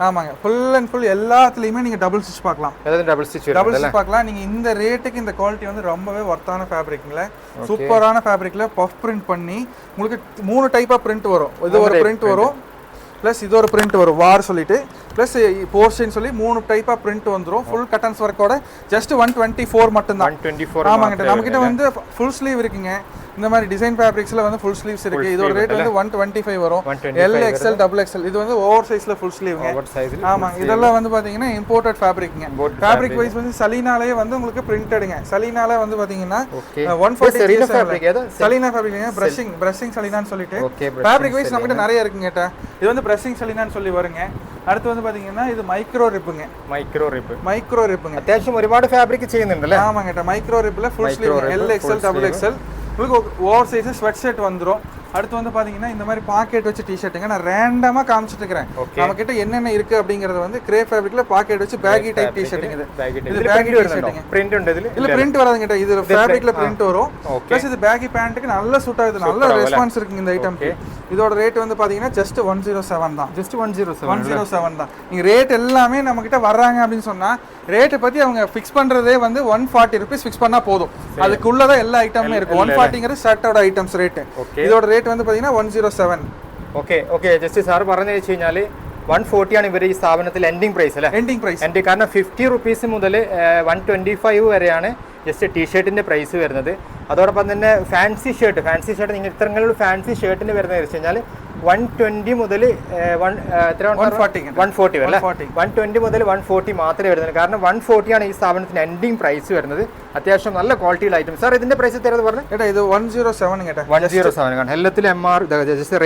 ஆமாங்க. ஃபுல் அண்ட் ஃபுல் எல்லாத்துலயுமே நீங்க டபுள் ஸ்டிட்ச் பார்க்கலாம். டபுள் ஸ்டிட்ச் பார்க்கலாம். நீங்க இந்த ரேட்டுக்கு இந்த குவாலிட்டி வந்து ரொம்பவே வர்த்தான ஃபேப்ரிக்ல சூப்பரான ஃபேப்ரிக்ல பஃப் பிரிண்ட் பண்ணி உங்களுக்கு 3 டைப் ஆஃப் பிரிண்ட் வரும். இது ஒரு பிரிண்ட் வரும். ப்ளஸ் இது ஒரு பிரிண்ட் வரும் வார் சொல்லிட்டு ப்ளஸ் போர்ஷன் சொல்லி 3 டைப் ஆஃப் பிரிண்ட் வந்துரும். ஃபுல் கட்டன்ஸ் ஒர்க்கோட ஜஸ்ட் 124 மட்டும் தான். 124 ஆமாங்க. நம்ம கிட்ட வந்து ஃபுல் ஸ்லீவ் இருக்குங்க. இந்த மாதிரி டிசைன் ஃபேப்ரிக்ஸ்ல வந்து ஃபுல் ஸ்லீவ்ஸ் இருக்கு. இதோட ரேட் வந்து 125 வரும். L XL double XL இது வந்து ஓவர் சைஸ்ல ஃபுல் ஸ்லீவ்ங்க. ஆமா. இதெல்லாம் வந்து பாத்தீங்கன்னா இம்போர்ட்டட் ஃபேப்ரிக்ங்க. ஃபேப்ரிக் வைஸ் வந்து சலீனாலே வந்து உங்களுக்கு பிரிண்டட்ங்க. சலீனால வந்து பாத்தீங்கன்னா 140 ஃபேப்ரிக். சலீனா ஃபேப்ரிக்ங்க. பிரஷிங் சலீனான்னு சொல்லிட்டு ஃபேப்ரிக் வைஸ் நம்ம கிட்ட நிறைய இருக்குங்க. இது வந்து பிரஷிங் செலினான்னு சொல்லி வருங்க. அடுத்து வந்து பாத்தீங்கன்னா இது மைக்ரோ ரிப்புங்க. மைக்ரோ ரிப்புங்க. അത്യാവശ്യം ഒരുപാട് ഫാബ്രിക് ചെയ്യുന്നുണ്ടല്ലേ? ஆமாங்க. மைக்ரோ ரிப்ல full sleeve L XL double XL உங்களுக்கு ஓவர் சைஸ் ஸ்வெட் ஷர்ட் வந்துரும். அடுத்து வந்து பாத்தீங்கன்னா இந்த மாதிரி பாக்கெட் வச்சு டி-ஷர்ட்டுங்க. நான் ரேண்டமா காமிச்சிட்டு இருக்கேன். நம்ம கிட்ட என்னென்ன இருக்கு அப்படிங்கறது வந்து கிரே ஃபேப்ரிக்ல பாக்கெட் வச்சு பேகி டைப் டி-ஷர்ட்டுங்க. இது பேகி டி-ஷர்ட்டுங்க. பிரிண்ட் ഉണ്ട് ഇതിൽ? இல்ல பிரிண்ட் வராதுங்க. இது ஃபேப்ரிக்ல பிரிண்ட் வரும். ப்ளஸ் இது பேகி பேண்ட்க்கு நல்ல சூட் ஆகுது. நல்ல ரெஸ்பான்ஸ் இருக்குங்க இந்த ஐட்டம்க்கு. இதோட ரேட் வந்து பாத்தீங்கன்னா ஜஸ்ட் 107 தான். ஜஸ்ட் 107 தான். நீங்க ரேட் எல்லாமே நம்ம கிட்ட வர்றாங்க அப்படின்னு சொன்னா ரேட் பத்தி அவங்க ஃபிக்ஸ் பண்றதே வந்து 140 ரூபீஸ் ஃபிக்ஸ் பண்ணா போதும். அதுக்குள்ளதான் எல்லா ஐட்டமுமே இருக்கும். 140ங்கிறது ஷர்ட்டோட ஐட்டம்ஸ் ரேட். இதோட ரேட் வந்து பாத்தீங்கன்னா 107. ഓക്കെ ജസ്റ്റ് സാർ പറഞ്ഞു വെച്ച് കഴിഞ്ഞാൽ 140 ആണ് ഇവർ ഈ സ്ഥാപനത്തിൽ എൻഡിങ് പ്രൈസ് അല്ലേ? എൻഡിങ് പ്രൈസ് കാരണം 50 റുപ്പീസ് മുതൽ 125 വരെയാണ് ജസ്റ്റ് ടീഷർട്ടിന്റെ പ്രൈസ് വരുന്നത്. അതോടൊപ്പം തന്നെ ഫാൻസി ഷർട്ട് നിങ്ങൾ ഇത്തരത്തിലുള്ള ഫാൻസി ഷർട്ടിന് വരുന്നത് വെച്ച് കഴിഞ്ഞാൽ 120 മുതൽ 140 വരെ 120 മുതൽ 140 മാത്രമേ വരുന്നത്. കാരണം 140 ആണ് ഈ സ്ഥാപനത്തിന് എൻഡിങ് പ്രൈസ് വരുന്നത്. അത്യാവശ്യം നല്ല ക്വാളിറ്റിയുള്ള ഐറ്റം. സാർ ഇതിന്റെ പ്രൈസ് എത്ര പറഞ്ഞു? ഇത് 107 കേട്ടോ. 107 ആണ്. എല്ലാത്തിലും MR ജസ്റ്റ്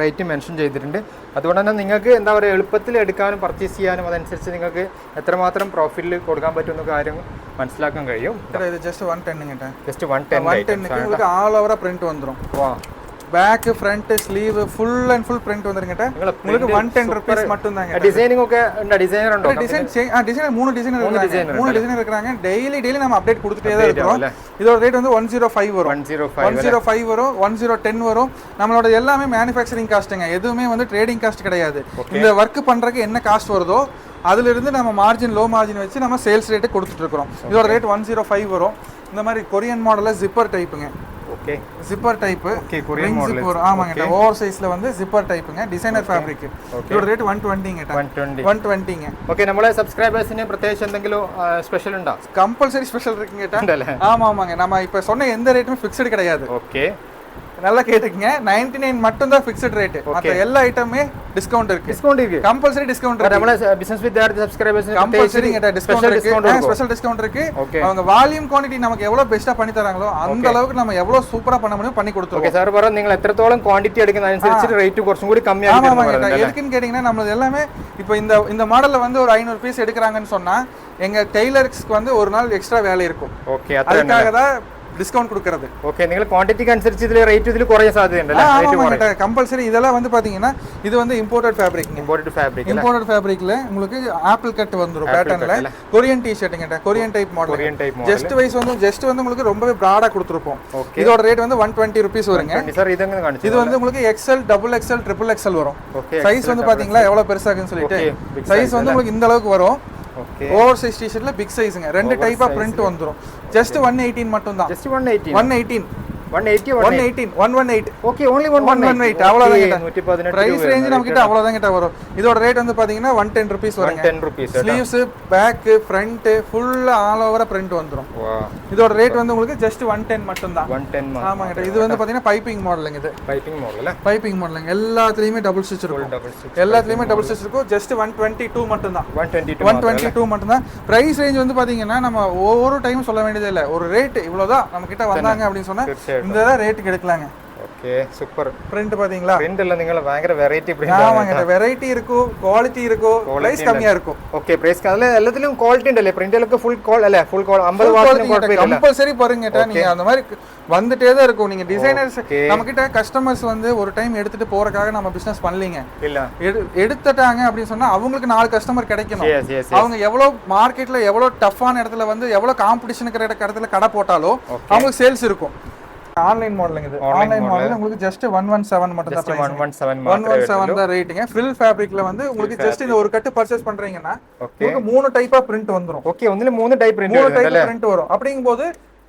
റേറ്റ് മെൻഷൻ ചെയ്തിട്ടുണ്ട്. അതുകൊണ്ട് തന്നെ നിങ്ങൾക്ക് എന്താ പറയുക എളുപ്പത്തിൽ എടുക്കാനും പർച്ചേസ് ചെയ്യാനും അതനുസരിച്ച് നിങ്ങൾക്ക് എത്രമാത്രം പ്രോഫിറ്റിൽ കൊടുക്കാൻ പറ്റുന്ന കാര്യം മനസ്സിലാക്കാൻ കഴിയും. ഇത് ജസ്റ്റ് 110 കേട്ടോ. ജസ്റ്റ് 110 ஆல் ஓவரா பிரிண்ட் வந்துரும். Back front sleeve full and full print வந்துருங்கட்ட. உங்களுக்கு 110 ரூபீஸ் மட்டும் தாங்க. டிசைனிங் ஓகே உண்டா? டிசைனர் உண்டா? டிசைன் 3 டிசைனர் இருக்காங்க. 3 டிசைனர் இருக்காங்க. டெய்லி நம்ம அப்டேட் கொடுத்துட்டே தான் இருக்கோம். இதோட ரேட் வந்து 105 வரும். 105 வரும். 1010 வரும். நம்மளோட எல்லாமே மேனுஃபேக்சரிங் காஸ்ட்ங்க. எதுவுமே வந்து ட்ரேடிங் காஸ்ட் கிடையாது. இந்த வர்க் பண்றதுக்கு என்ன காஸ்ட் வருதோ அதுல இருந்து நம்ம மார்ஜின் லோ மார்ஜின் வச்சு நம்ம சேல்ஸ் ரேட் கொடுத்துட்டு இருக்கோம். இதோட ரேட் 105 வரும். இந்த மாதிரி கொரியன் மாடல்ல ஜிப்பர் டைப்புங்க. Okay zipper type. Okay Korean model. Zipper ஆமாங்க. ஓவர் சைஸ்ல வந்து ஜிப்பர் டைப்புங்க. Designer fabric. இதோட ரேட் 120 ங்க. 120 ஓகே നമ്മളെ സബ്സ്ക്രൈബേഴ്സിനെ പ്രത്യേകിച്ച് എന്തെങ്കിലും സ്പെഷ്യൽ ഉണ്ടോ? கம்பல்சரி ஸ்பெஷல் இருக்குங்க கேட்டா. ஆமாங்க. நம்ம இப்ப சொன்ன எந்த ரேட்டுமே ஃபிக்ஸ்டு கிடையாது. ஓகே நல்லா கேட்டுக்கங்க. 99 மட்டும் தான் ஃபிக்ஸ்ட் ரேட். மத்த எல்லா ஐட்டமே டிஸ்கவுண்ட் இருக்கு. கம்பல்சரி டிஸ்கவுண்ட் இருக்கு. നമ്മളെ ബിസിനസ് വിദ്യാർത്ഥി സബ്സ്ക്രൈബേഴ്സിന് கம்பல்சரி கேட்டா டிஸ்கவுண்ட் இருக்கு. ஸ்பெஷல் டிஸ்கவுண்ட் இருக்கு. அவங்க வால்யூம் குவாண்டிட்டி நமக்கு எவ்வளவு பெஸ்டா பண்ணி தராங்களோ அந்த அளவுக்கு நம்ம எவ்வளவு சூப்பரா பண்ண முடியும் பண்ணி கொடுத்துருவோம். ஓகே சார் പറഞ്ഞു നിങ്ങൾ എത്രത്തോളം ക്വാണ്ടിറ്റി എടുക്കുന്ന അനുസരിച്ച് റേറ്റ് കുറച്ചും കൂടി കമ്മിയാക്കി தருவாங்க. எதுக்குன்னு கேட்டிங்கன்னா நம்ம எல்லாமே இப்போ இந்த மாடல்ல வந்து ஒரு 500 பீஸ் எடுக்கறாங்கன்னு சொன்னா எங்க டெய்லர்ஸ்க்கு வந்து ஒரு நாள் எக்ஸ்ட்ரா வேலை இருக்கும். ஓகே அதுக்காக தான் டிஸ்கவுண்ட் கொடுக்கிறது. ஓகே നിങ്ങൾ ക്വാണ്ടിറ്റിക്ക് അനുസരിച്ച് ഇതിലെ റേറ്റ് ഇതിൽ കുറയാൻ സാധ്യതയുണ്ടല്ലേ? റേറ്റ് കുറയും. கம்பல்சரி இதெல்லாம் வந்து பாத்தீங்கன்னா இது வந்து இம்போர்ட்டட் ஃபேப்ரிக். இம்போர்ட்டட் ஃபேப்ரிக்ல உங்களுக்கு ஆப்பிள் கட் வந்துரும் பேட்டர்ன்ல. கொரியன் டி-ஷர்ட்ங்க. Korean type model. ஜஸ்ட் வந்து உங்களுக்கு ரொம்பவே பிராடா கொடுத்திருப்போம். இதோட ரேட் வந்து 120 ரூபீஸ் வருங்க. சார் இதங்க காணிச்சு. இது வந்து உங்களுக்கு XL, double XL, triple XL வரும். சைஸ் வந்து பாத்தீங்களா எவ்வளவு பெருசா இருக்குன்னு சொல்லிட்டு. சைஸ் வந்து உங்களுக்கு இந்த அளவுக்கு வரும். ஓவர் சைஸ் டி-ஷர்ட்ல பிக் சைஸ்ங்க. ரெண்டு டைப்பா பிரிண்ட் வந்துரும். ஜஸ்ட் 118 மட்டும் தான். ஜஸ்ட் 118 118 ஓகே only 118 அவ்வளவுதான். 118 பிரைஸ் ரேஞ்ச் நம்ம கிட்ட அவ்வளவுதான் கிட்ட வரும். இதோட ரேட் வந்து பாத்தீங்கன்னா 110 ரூபீஸ் வருங்க. 110 rupees. Sleeves, back, front full all ஓவரா பிரிண்ட் வந்துரும். இதோட ரேட் வந்து உங்களுக்கு ஜஸ்ட் 110 மட்டும் தான். 110 ஆமாங்க. இது வந்து பாத்தீங்கன்னா பைப்பிங் மாடலுங்க. இது பைப்பிங் மாடலுங்க. எல்லாத்துலயுமே டபுள் ஸ்டிட்ச் இருக்கும். ஜஸ்ட் 122 மட்டும் தான். 122 மட்டும் தான். பிரைஸ் ரேஞ்ச் வந்து பாத்தீங்கன்னா நம்ம ஒவ்வொரு டைம் சொல்ல வேண்டியதே இல்ல. ஒரு ரேட் இவ்வளவுதான் நம்ம கிட்ட வந்தாங்க அப்படின்னு சொன்னா இந்த ரேட்டுக்கு எடுக்கலாங்க. Okay super. பிரிண்ட் பாத்தீங்களா? பிரிண்ட் எல்லாம் நீங்க பயங்கர வெரைட்டி பிரிண்ட். ஆமாங்க. வெரைட்டி இருக்கும், குவாலிட்டி இருக்கும், பிரைஸ் கம்மியா இருக்கும். ஓகே பிரைஸ் கம்மியா எல்லாத்துலயும் குவாலிட்டி உண்டല്ലേ? பிரிண்ட்ல ஃபுல் குவாலிட்டி இல்ல, ஃபுல் குவாலிட்டி 50 வாட்ஸ் குவாலிட்டி கம்பல்சரி பாருங்கட்டா. நீங்க அந்த மாதிரி வந்துட்டே தான் இருக்கும். நீங்க டிசைனர்ஸ் நம்ம கிட்ட கஸ்டமர்ஸ் வந்து ஒரு டைம் எடுத்துட்டு போறதுக்காக நம்ம பிசினஸ் பண்ணலீங்க. இல்ல எடுத்துட்டாங்க அப்படின்னு சொன்னா அவங்களுக்கு 4 கஸ்டமர் கிடைக்கணும். அவங்க எவ்வளவு மார்க்கெட்ல எவ்வளவு டஃப்பான இடத்துல வந்து எவ்வளவு காம்படிஷன் இருக்கிற இடத்துல கடை போட்டாலும் அவங்களுக்கு சேல்ஸ் இருக்கும். ஆன்லைன் மாடலுங்க. இது ஆன்லைன் மாடல் உங்களுக்கு ஜஸ்ட் 117 மட்டும் தான். 117 தான் ரேட்டுங்க. ஃபில் ஃபேப்ரிக்ல வந்து உங்களுக்கு ஜஸ்ட் இந்த ஒரு கட்டு பர்ச்சேஸ் பண்றீங்கன்னா உங்களுக்கு 3 டைப்பா பிரிண்ட் வந்துரும். ஓகே ஒண்ணுல 3 டைப் பிரிண்ட் வரும். அப்படிங்கும்போது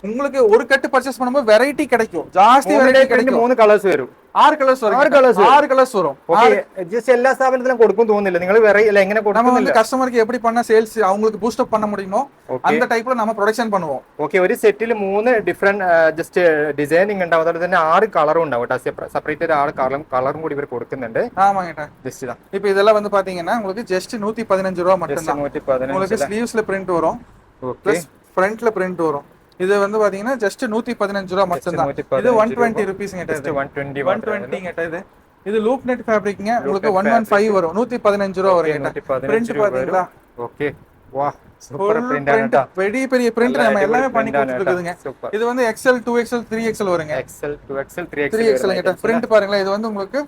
உங்களுக்கு ஒரு கட்டு பர்ச்சேஸ் பண்ணும்போது வெரைட்டி கிடைக்கும். ஜாஸ்தி வெரைட்டி கிடைக்கும். 3 கலர்ஸ் வரும். 6 கலர்ஸ் வரும். ஓகே ஜஸ்ட் எல்லா സ്ഥാപനത്തിലും കൊടുക്കും തോന്നുന്നില്ല. നിങ്ങൾ വേറെ இல்ல എങ്ങനെ நம்ம வந்து கஸ்டமருக்கு எப்படி பண்ண சேல்ஸ் அவங்களுக்கு பூஸ்ட் அப் பண்ண முடியுமோ அந்த டைப்ல நம்ம ப்ரொடக்ஷன் பண்ணுவோம். ഓക്കേ ഒരു സെറ്റിൽ 3 ഡിഫറെന്റ് ജസ്റ്റ് ഡിസൈനിങ് ഉണ്ടാവും. അതുപോലെ തന്നെ 6 കളറും ഉണ്ടാവും. സെപ്പറേറ്റ് 6 കളറും കൂടി ഇവർ കൊടുക്കുന്നുണ്ട്. ஆமாங்க. ஜஸ்ட் தான். இப்போ இதெல்லாம் வந்து பாத்தீங்கன்னா உங்களுக்கு ஜஸ்ட் 115 ரூபாய் மட்டும் தான். 115 உங்களுக்கு ஸ்லீவ்ஸ்ல பிரிண்ட் வரும். ஓகே ஃப்ரண்ட்ல பிரிண்ட் வரும். இது வந்து பாத்தீங்கன்னா ஜஸ்ட் 115 ரூபாய் மட்டும் தான். இது 120 ரூபீஸ் கேட்டா. 120 கேட்டா. இது இது லூப் நெட் ஃபேப்ரிக்ங்க. உங்களுக்கு 115 வரும். 115 ரூபா வருங்க. பிரிண்ட் பாத்தீங்களா? ஓகே. வா, சூப்பர் பிரிண்ட். பெரிய பெரிய பிரிண்ட் நம்ம எல்லாமே பண்ணி கொடுத்துருக்குதுங்க. இது வந்து XL 2XL 3XL வருங்க. XL 2XL 3XL 3XL கிட்ட பிரிண்ட் பாருங்களேன். இது வந்து உங்களுக்கு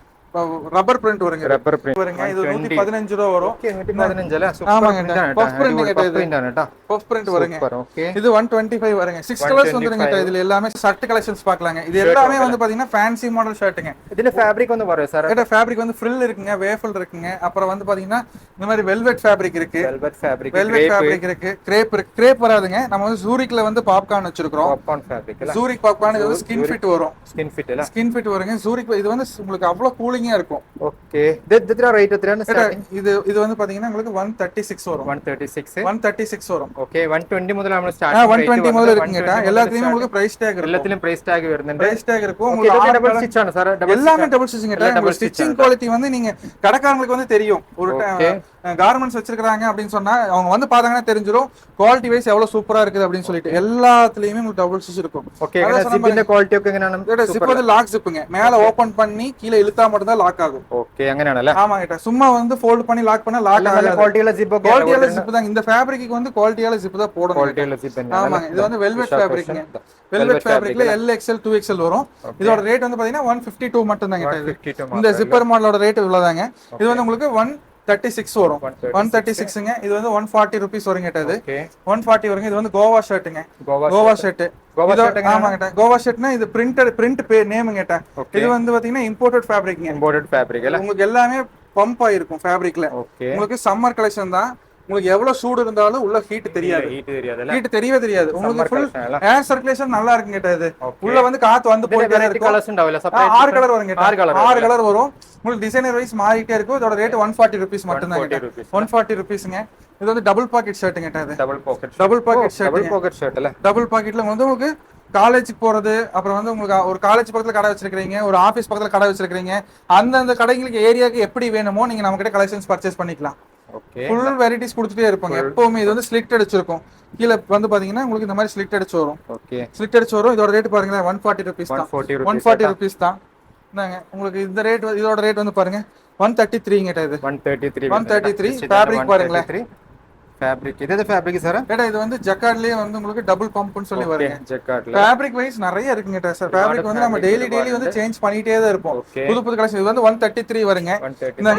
ரப்பர் பிரிண்ட் வருங்க. ரப்பர் பிரிண்ட் வருங்க. இது 115 ரூபாய் வரும். ஓகே, 115 ல சூப்பர் ஆமாங்க. பிரிண்ட். பஃப் பிரிண்ட் கேட்ட இது. பஃப் பிரிண்ட் வருங்க. ஓகே. இது 125 வருங்க. 6 கலர்ஸ் வந்துருங்க. இதுல எல்லாமே ஷர்ட் கலெக்ஷன்ஸ் பார்க்கலாங்க. இது எல்லாமே வந்து பாத்தீங்கன்னா ஃபேன்சி மாடல் ஷர்ட்டுங்க. இதுல ஃபேப்ரிக் வந்து வரும் சார். கேட்ட ஃபேப்ரிக் வந்து ஃப்ரில் இருக்குங்க, வேஃபல் இருக்குங்க. அப்புறம் வந்து பாத்தீங்கன்னா இந்த மாதிரி வெல்வெட் ஃபேப்ரிக் இருக்கு. வெல்வெட் ஃபேப்ரிக் இருக்கு. கிரேப் இருக்கு. கிரேப் வராதுங்க. நம்ம வந்து ஜூரிக்ல வந்து பாப்கார்ன் வச்சிருக்கோம். பாப்கார்ன் ஃபேப்ரிக் இல்ல. Zurich popcorn. இது வந்து ஸ்கின் ஃபிட் வரும். ஸ்கின் ஃபிட் இல்ல. ஸ்கின் ஃபிட் வருங்க. ஜூரிக் இது வந்து உங்களுக்கு அவ்வளவு கூலிங்கா இருக்கும். ஓகே. இதுல ரேட் எത്രയാണ് ஸ்டார்டிங்? இது வந்து பாத்தீங்கன்னா உங்களுக்கு 136 வரும். 136 வரும். ஓகே. 120 முதல்ல நம்ம ஸ்டார்ட் 120 முதல்ல இருக்குங்க. எல்லாத்துலயுமே உங்களுக்கு பிரைஸ் டேக் இருக்கும். எல்லாத்துலயும் பிரைஸ் டேக் வருதுங்க. பிரைஸ் டேக் இருக்கும். உங்களுக்கு டபுள் ஸ்டிட்ச் ആണ് சார். எல்லாமே டபுள் ஸ்டிச்சிங். உங்களுக்கு ஸ்டிச்சிங் குவாலிட்டி வந்து நீங்க கடைக்காரங்களுக்கு வந்து தெரியும். ஒரு கார்மெண்ட்ஸ் வச்சிருக்காங்க அப்படின்னு சொன்னா அவங்க வந்து பாத்தாங்கன்னா தெரிஞ்சிரும் குவாலிட்டி வைஸ் எவ்வளவு சூப்பரா இருக்குது அப்படின்னு சொல்லிட்டு. எல்லாத்துலயுமே உங்களுக்கு டபுள் ஸ்டிச் இருக்கும். ஓகே. ஜிப்பிന്റെ ക്വാളിറ്റി ഒക്കെ എങ്ങനെയാണ്? ஜிப் வந்து லாக் ஜிப்புங்க. மேல ஓபன் பண்ணி கீழ இழுத்தா மட்டும் தான் லாக் ஆகும். ஓகே, അങ്ങനെയാണല്ലേ? ஆமா கிட்ட. சும்மா வந்து ஃபோல்ட் பண்ணி லாக் பண்ணா லாக் ஆகாது. குவாலிட்டில ஜிப் ஓகே. குவாலிட்டில ஜிப் தான். இந்த ஃபேப்ரிக்கு வந்து குவாலிட்டியால ஜிப் தான் போடணும். குவாலிட்டில ஜிப் என்ன? ஆமாங்க. இது வந்து வெல்வெட் ஃபேப்ரிக்ங்க. வெல்வெட் ஃபேப்ரிக்ல LXL 2XL வரும். இதோட ரேட் வந்து பாத்தீங்கன்னா 152 மட்டும் தான் கிட்ட. இந்த ஜிப்பர் மாடலோட ரேட் இவ்வளவுதாங்க. இது வந்து உங்களுக்கு 136 வரும். 136ங்க. இது வந்து 140 ரூபீஸ் வருங்க கிட்ட. இது 140 வருங்க. இது வந்து கோவா ஷர்ட்டுங்க. கோவா ஷர்ட். ஆமாங்க. கோவா ஷர்ட்னா இது பிரிண்ட் நேம் கேட்டா. இது வந்து பாத்தீங்கன்னா இம்போர்ட்டட் ஃபேப்ரிக்ங்க. இம்போர்ட்டட் ஃபேப்ரிக் இல்ல. உங்களுக்கு எல்லாமே பம்ப் ஆயிருக்கும் ஃபேப்ரிக்ல. உங்களுக்கு சம்மர் கலெக்ஷன் தான். உங்களுக்கு எவ்வளவு சூடு இருந்தாலும் உள்ள ஹீட் தெரியாது. ஹீட் தெரியவே தெரியாது. உங்களுக்கு ஃபுல் ஏர் சர்க்குலேஷன் நல்லா இருக்கு கேட்டா. இது உள்ள வந்து காத்து வந்து போயிட்டே இருக்கும். கலர்ஸ் உண்டாவல. செப்பரேட் 6 கலர் வரும் கேட்டா. 6 கலர் வரும். உங்களுக்கு டிசைனர் வைஸ் மாறிட்டே இருக்கும். இதோட ரேட் 140 ரூபீஸ் மட்டும் தான் கேட்டா. 140 ரூபீஸ்ங்க. இது வந்து டபுள் பாக்கெட் ஷர்ட் கேட்டா. இது டபுள் பாக்கெட் ஷர்ட் இல்ல. டபுள் பாக்கெட்ல வந்து உங்களுக்கு காலேஜுக்கு போறது, அப்புறம் வந்து உங்களுக்கு ஒரு காலேஜ் பக்கத்துல கடை வச்சிருக்கீங்க, ஒரு ஆபீஸ் பக்கத்துல கடை வச்சிருக்கீங்க, அந்தந்த கடைகளுக்கு ஏரியாக்கு எப்படி வேணுமோ நீங்க நம்ம கிட்ட கலெக்ஷன்ஸ் பர்ச்சேஸ் பண்ணிக்கலாம். ஓகே. ஃபுல் வெரைட்டிஸ் கொடுத்துட்டே இருப்பாங்க எப்பவுமே. இது வந்து ஸ்லிட் அடிச்சிருக்கும். கீழ வந்து பாத்தீங்கன்னா உங்களுக்கு இந்த மாதிரி ஸ்லிட் அடிச்சு வரும். ஓகே. ஸ்லிட் அடிச்சு வரும். இதோட ரேட் பாருங்க 140 ரூபீஸ் தான். 140 ரூபீஸ் தான். என்னங்க உங்களுக்கு இந்த ரேட், இதோட ரேட் வந்து பாருங்க 133 கேட்டா. இது 133 ஃபேப்ரிக் பாருங்க. ஃபேப்ரிக் இது ஃபேப்ரிக் சார். கேட்டா இது வந்து ஜக்கார்ட்லயே வந்து உங்களுக்கு டபுள் பம்ப்னு சொல்லி வருங்க. ஜக்கார்ட்ல ஃபேப்ரிக் வைஸ் நிறைய இருக்குங்க கேட்டா. சார் ஃபேப்ரிக் வந்து நம்ம டெய்லி வந்து சேஞ்ச் பண்ணிட்டே தான் இருப்போம். புது புது கலெக்ஷன். இது வந்து 133 வருங்க.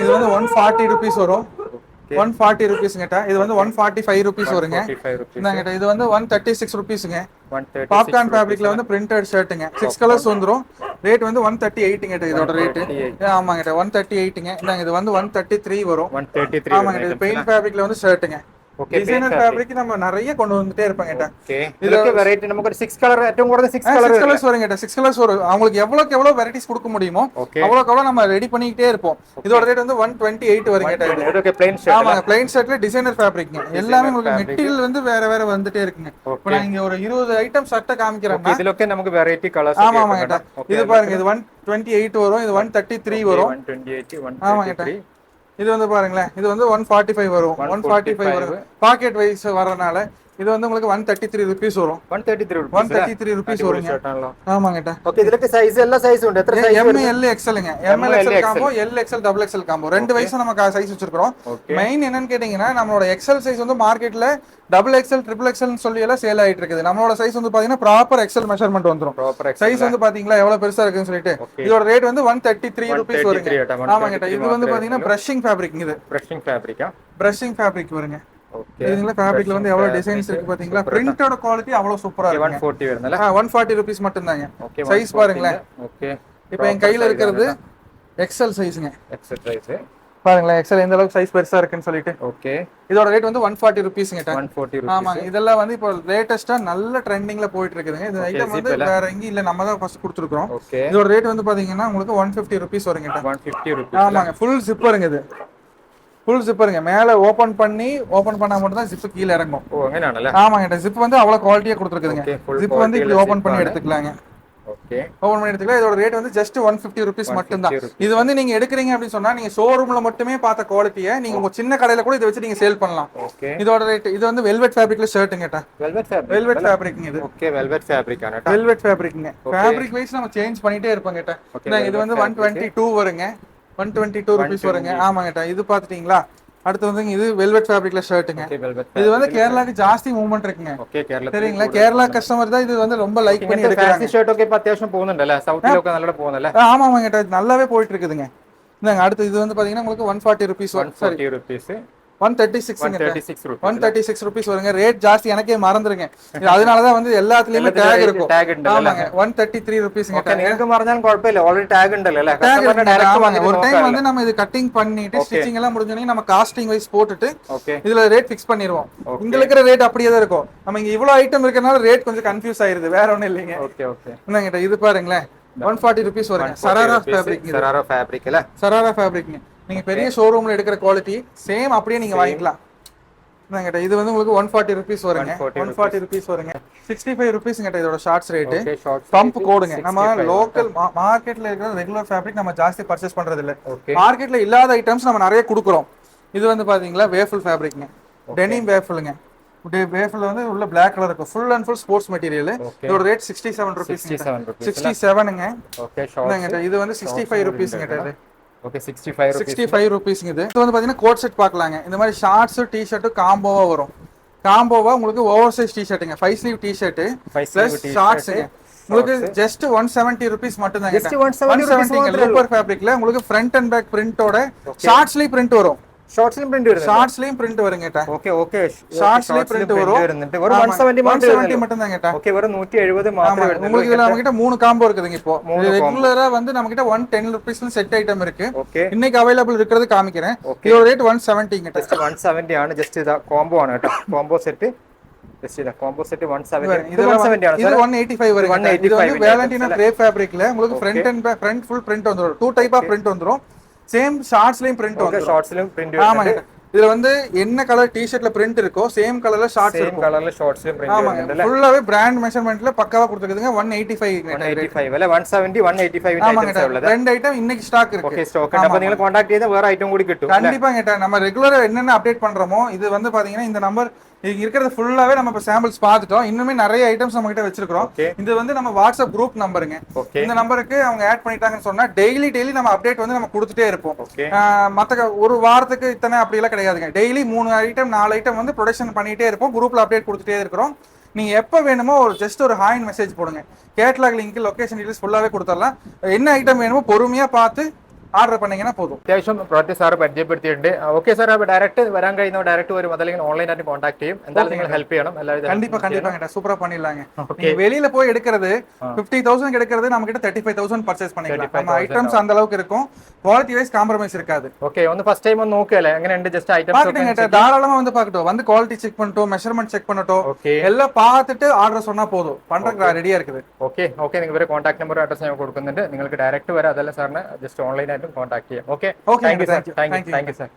இது வந்து 140 ரூபீஸ் வரும். 140 ரூபீஸ் கேட்டா. இது வந்து 145 ரூபீஸ் வருங்க. கேட்டா இது வந்து 136 ரூபீஸ்ங்க. பாப்கார்ன் ஃபேப்ரிக்ல வந்து பிரிண்டட் ஷர்ட்டுங்க. 6 கலர்ஸ் வந்துரும். ரேட் வந்து 138 கேட்டா. இதோட ரேட் ஆமா கேட்டா 138ங்க. இது வந்து 133 வரும். ஆமா கேட்டா. இது பெயிண்ட் ஃபேப்ரிக்ல வந்து ஷர்ட்டுங்க. டிசைனர் ஃபேப்ரிக் நம்ம நிறைய கொண்டு வந்துட்டே இருப்பாங்க கேட்டா. இதுக்கு வெரைட்டி நமக்கு ஒரு 6 கலர் ഏറ്റവും കൂടുതൽ 6 கலர்ஸ் வரும் கேட்டா. 6 கலர்ஸ் வரும். உங்களுக்கு எவ்வளவு வெரைட்டிஸ் கொடுக்க முடியுமோ அவ்வளவு நம்ம ரெடி பண்ணிட்டே இருப்போம். இதோட ரேட் வந்து 128 வரும் கேட்டா. இது ப்ளைன் ஷர்ட். ஆமா, ப்ளைன் ஷர்ட்ல டிசைனர் ஃபேப்ரிக்ங்க. எல்லாமே உங்களுக்கு மெட்டீரியல் வந்து வேற வந்துட்டே இருக்குங்க. இப்போ நான் இங்க ஒரு 20 ஐட்டம் ஷர்ட் காமிக்கிறேன்னா இதுலഒക്കെ நமக்கு வெரைட்டி கலர்ஸ். ஆமா கேட்டா. இது பாருங்க. இது 128 வரும். இது 133 வரும். 128 ஆமா கேட்டா. இது வந்து பாருங்களேன். இது வந்து 145 வரும். 145 வரும். பாக்கெட் வைஸ் வரனால இது வந்து உங்களுக்கு 133 ரூபீஸ் வரும். 133 ரூபீஸ் வருங்க. ஆமா கேட்டா. ஓகே. இதுல சைஸ் எல்லா சைஸ் உண்டு. எத்தனை size? M L XLங்க. M L XL combo, L XL double XL combo ரெண்டு வயசு நம்ம சைஸ் வச்சிருக்கோம். மெயின் என்னன்னு கேட்டீங்கன்னா நம்மளோட XL சைஸ் வந்து மார்க்கெட்ல டபுள் XL ட்ரிபிள் XL சொல்லி எல்லாம் சேல் ஆயிட்டு இருக்குது. நம்மளோட சைஸ் வந்து பாத்தீங்கன்னா ப்ராப்பர் XL மெஷர்மென்ட் வந்துரும். சைஸ் வந்து பாத்தீங்களா எவ்வளவு பெருசா இருக்குன்னு சொல்லிட்டு. இதோட ரேட் வந்து 133 ரூபீஸ் வருங்க. ஆமா கேட்டா. இது வந்து பாத்தீங்கன்னா பிரஷிங் ஃபேப்ரிக். இது பிரஷிங் ஃபேப்ரிக்கா? பிரஷிங் ஃபேப்ரிக் வருங்க. ஓகே. இதுல ஃபேப்ரிக்ல வந்து எவ்வளவு டிசைன்ஸ் இருக்கு பாத்தீங்களா. பிரிண்டோட குவாலிட்டி அவ்வளவு சூப்பரா இருக்கு. 140 வருதுல. 140 ரூபீஸ் மட்டும் தாங்க. சைஸ் பாருங்களேன். ஓகே. இப்போ என் கையில இருக்கிறது XL சைஸ்ங்க. XL சைஸ் பாருங்களேன். XL எந்த அளவுக்கு சைஸ் பெருசா இருக்குன்னு சொல்லிட்டு. ஓகே. இதோட ரேட் வந்து 140 ரூபீஸ்ங்க. 140 ரூபீஸ். ஆமா. இதெல்லாம் வந்து இப்போ லேட்டஸ்டா நல்ல ட்ரெண்டிங்ல போயிட்டு இருக்குதுங்க. இந்த ஐட்டம் வந்து வேற எங்கயும் இல்ல, நம்ம தான் ஃபர்ஸ்ட் கொடுத்துருக்கோம். இதோட ரேட் வந்து பாத்தீங்கன்னா உங்களுக்கு 150 ரூபீஸ் வருங்க. 150 ரூபீஸ். ஆமாங்க. ஃபுல் ஜிப்பருங்க. இது ஃபுல் ஜிப்பருங்க. மேல ஓபன் பண்ணா மட்டும் தான் ஜிப் கீழ இறங்கும். ஓ, அங்கனானல. ஆமாங்க. ஜிப் வந்து அவ்வளவு குவாலிட்டியா கொடுத்துருக்குதுங்க. ஜிப் வந்து இப்படி ஓபன் பண்ணி எடுத்துக்கலாங்க. ஓகே ஓபன் பண்ணி எடுத்துக்கலாம். இதோட ரேட் வந்து ஜஸ்ட் 150 ருபீஸ் மட்டும் தான். 150 rupees. இது வந்து நீங்க எடுக்கிறீங்க அப்படின்னு சொன்னா நீங்க ஷோரூம்ல மட்டுமே பார்த்த குவாலிட்டியை நீங்க உங்க சின்ன கடையில கூட இதை வச்சு நீங்க சேல் பண்ணலாம். ஓகே இதோட ரேட் இது வந்து வெல்வெட் ஃபேப்ரிக்ல ஷர்ட்டுங்க கேட்டா. Velvet fabric. வெல்வெட் ஃபேப்ரிக்ங்க இது. ஓகே வெல்வெட் ஃபேப்ரிக் ஆனடா. வெல்வெட் ஃபேப்ரிக்ங்க. ஃபேப்ரிக் வைஸ் நம்ம சேஞ்ச் பண்ணிட்டே இருப்போம் கேட்டா. இது வந்து 122 வருங்க. 122 ருபீஸ் வருங்க. ஆமா கேட்டா. இது பாத்துட்டீங்களா? அடுத்து வந்து இது வெல்வெட் ஃபேப்ரிக்ல ஷர்ட்டுங்க. இது வந்து கேரளாக்கு ஜாஸ்தி மூவ்மெண்ட் இருக்குங்க. ஓகே கேரளா. சரிங்களா? கேரளா கஸ்டமர் தான் இது வந்து ரொம்ப லைக் பண்ணி எடுக்கறாங்க. ஃபேன்சி ஷர்ட் ஓகே அத்தியாவசியம் போகுதுண்டல. சவுத்ல நல்லா போகுதுல. ஆமாங்க கேட்டா. நல்லாவே போயிட்டு இருக்குதுங்க. இந்தாங்க அடுத்து இது வந்து பாத்தீங்கன்னா உங்களுக்கு 140 ருபீஸ் வரும். 140 rupees. 136 rupees வருங்க. ரேட் ஜாஸ்தி எனக்கே மறந்துருங்க. அதனால தான் வந்து எல்லாத்துலயுமே டேக் இருக்கும். ஆமாங்க 133 ருபீஸ்ங்க. നിങ്ങൾക്ക് മറന്നാലും കുഴപ്പമില്ല. ഓൾറെഡി ടാഗ് ഉണ്ടല്ലോ. ஒரு டைம் வந்து நம்ம இது கட்டிங் பண்ணிட்டு ஸ்டிச்சிங் எல்லாம் முடிஞ்சோனே நம்ம காஸ்டிங் வைஸ் போட்டுட்டு இதுல ரேட் ஃபிக்ஸ் பண்ணிடுவோம். இங்க இருக்கிற ரேட் அப்படியே தான் இருக்கும். நம்ம இங்க இவ்வளவு ஐட்டம் இருக்கறனால ரேட் கொஞ்சம் கன்ஃபியூஸ் ஆயிருது. வேற ஒண்ணும் இல்லைங்க. Okay okay. என்னங்க இது பாருங்களேன் 140 ருபீஸ் வருங்க. சராரா ஃபேப்ரிக். சராரா ஃபேப்ரிக் இல்ல. சராரா ஃபேப்ரிக்ங்க. நீங்க பெரிய ஷோரூம்ல எடுக்கிற குவாலிட்டி சேம் அப்படியே நீங்க வாங்கிக்கலாம். என்னங்க இது வந்து உங்களுக்கு 140 ருபீஸ் வருங்க. 140 ருபீஸ் வருங்க. 65 ருபீஸ்ங்க இதோட ஷார்ட்ஸ் ரேட். பம்ப் கோடுங்க. நம்ம லோக்கல் மார்க்கெட்ல இருக்கிற ரெகுலர் ஃபேப்ரிக் நம்ம ஜாஸ்தி பர்ச்சேஸ் பண்றது இல்ல. மார்க்கெட்ல இல்லாத ஐட்டம்ஸ் நம்ம நிறைய கொடுக்குறோம். இது வந்து பாத்தீங்களா வேஃபிள் ஃபேப்ரிக்ங்க. டெனிம் வேஃபிள்ங்க. வேஃபிள் வந்து உள்ள Black கலர் இருக்கும். Full and full sports material. இதோட ரேட் 67 ருபீஸ். 67ங்க. Okay shorts. இது வந்து 65 ருபீஸ்ங்க இது. ஓகே 65 ருபீஸ்ங்க இது. இது வந்து பாத்தீங்கன்னா கோட் செட் பார்க்கலாங்க. இந்த மாதிரி ஷார்ட்ஸ் டி-ஷர்ட் காம்போவா வரும். காம்போவா உங்களுக்கு ஓவர் சைஸ் டி-ஷர்ட்டுங்க. 5 ஸ்லீவ் டி-ஷர்ட் பிளஸ் ஷார்ட்ஸ்ங்க. உங்களுக்கு ஜஸ்ட் 170 ருபீஸ் மட்டும் தான். ஜஸ்ட் 170 லூப்பர் ஃபேப்ரிக்ல உங்களுக்கு ஃப்ரண்ட் அண்ட் பேக் பிரிண்டோட ஷார்ட்ஸ்லயும் பிரிண்ட் வரும். ஷார்ட்ஸ்லயும் பிரிண்ட் வருது. ஷார்ட்ஸ்லயும் பிரிண்ட் வருங்க கேட்டா. Okay okay. ஷார்ட்ஸ்லயும் பிரிண்ட் வரும். ஒரு 170 மட்டும் தான் கேட்டா. ஓகே வெறும் 170 மாத்திரம் வருது. உங்களுக்கு இதுல நம்ம கிட்ட 3 காம்போ இருக்குதுங்க இப்போ. ரெகுலரா வந்து நம்ம கிட்ட 110 ருபீஸ்ல செட் ஐட்டம் இருக்கு. இன்னைக்கு அவைலபிள் இருக்கிறது காமிக்கிறேன். இதோட ரேட் 170 ங்க. ஜஸ்ட் 170 ആണ്. ஜஸ்ட் இத காம்போ ആണ് കേട്ടോ. காம்போ செட் ஜஸ்ட் இத காம்போ செட் 170. இது 170 ആണ് சார். இது 185 வருங்க. இது வந்து வேலண்டினா கிரேப் ஃபேப்ரிக்ல உங்களுக்கு front and front full print வந்துரும். 2 டைப் ஆஃப் பிரிண்ட் வந்துரும். சேம் ஷார்ட்ஸ்லயும் பிரிண்ட் வந்துரும். ஷார்ட்ஸ்லயும் பிரிண்ட் ஆமாங்க. இதுல வந்து என்ன கலர் டி-ஷர்ட்ல பிரிண்ட் இருக்கோ சேம் கலர்ல ஷார்ட்ஸ் இருக்கும். சேம் கலர்ல ஷார்ட்ஸ்லயும் பிரிண்ட் வருதுல. ஃபுல்லாவே பிராண்ட் மெஷர்மென்ட்ல பக்காவா கொடுத்துருக்குதுங்க. 185 விலை 170 185 ஐட்டம்ஸ் உள்ளது. ரெண்டு ஐட்டம் இன்னைக்கு ஸ்டாக் இருக்கு. ஓகே ஸ்டாக் ഉണ്ട്. அப்ப நீங்க कांटेक्ट ചെയ്താ வேற ஐட்டம் கூட கிட்டும். கண்டிப்பா கேட்டா நம்ம ரெகுலரா என்னென்ன அப்டேட் பண்றோமோ இது வந்து பாத்தீங்கன்னா இந்த நம்பர் இங்க இருக்கிறது ஃபுல்லாவே நம்ம இப்ப சாம்பிள்ஸ் பார்த்துட்டோம். இன்னுமே நிறைய ஐட்டம்ஸ் நம்ம கிட்ட வச்சிருக்கோம். இது வந்து நம்ம வாட்ஸ்அப் குரூப் நம்பருங்க. இந்த நம்பருக்கு அவங்க ஆட் பண்ணிட்டாங்கன்னு சொன்னா டெய்லி நம்ம அப்டேட் வந்து நம்ம கொடுத்துட்டே இருப்போம். மத்த ஒரு வாரத்துக்கு இத்தனை அப்படி எல்லாம் கிடையாதுங்க. டெய்லி 3 ஐட்டம் 4 ஐட்டம் வந்து ப்ரொடக்ஷன் பண்ணிட்டே இருப்போம். குரூப்ல அப்டேட் கொடுத்துட்டே இருக்கிறோம். நீங்க எப்ப வேணுமோ ஒரு ஜஸ்ட் ஒரு ஹாய் மெசேஜ் போடுங்க. கேட்டலாக் லிங்க் லொகேஷன் டீடைல்ஸ் ஃபுல்லாவே கொடுத்துடலாம். என்ன ஐட்டம் வேணுமோ பொறுமையா பார்த்து ஆர்டர் பண்ணீங்கன்னா போதும். അത്യാവശ്യം പ്രൊഡക്റ്റ് സാർ പരിചയപ്പെടുത്തിയിട്ടുണ്ട്. ഓക്കെ സാർ അപ്പോൾ ഡയറക്റ്റ് വരാൻ കഴിയുന്ന ഡയറക്റ്റ് വരും. അതല്ലെങ്കിൽ ഓൺലൈനായിട്ട് കോൺടാക്ട് ചെയ്യും. എന്തായാലും നിങ്ങൾ ഹെൽപ്പ് ചെയ്യണം. എല്ലാവരും கண்டிப்பா சூப்பரா பண்ணிடலாங்க. நீங்க வெளியில போய் எடுக்கிறது 50,000 எடுக்கிறது நம்ம கிட்ட 35,000 பர்ச்சேஸ் பண்ணிக்கலாம். நம்ம ஐட்டம்ஸ் அந்த அளவுக்கு இருக்கும். குவாலிட்டி வைஸ் காம்ப்ரமைஸ் இருக்காது. ஓகே ഒന്ന് ഫസ്റ്റ് ടൈം ഒന്ന് നോക്കിയല്ലേ എങ്ങനെയുണ്ട് ജസ്റ്റ് ഐറ്റംസ് தாராளமா வந்து பார்க்கட்டும். வந்து குவாலிட்டி செக் பண்ணிட்டோம், மெஷர்மென்ட் செக் பண்ணட்டும். எல்லாம் பார்த்துட்டு ஆர்டர் சொன்னா போதும். பண்றதுக்கு ரெடியா இருக்குது. Okay okay. നിങ്ങൾ ഇവരെ കോൺടാക്ട് നമ്പർ അഡ്രസ് ഞാൻ കൊടുക്കുന്നുണ്ട്. നിങ്ങൾക്ക് ഡയറക്റ്റ് വരാം. അതല്ല സാറിന് ജസ്റ്റ് ഓൺലൈനായിട്ടും കോൺടാക്ട് ചെയ്യാം. Okay thank you sir.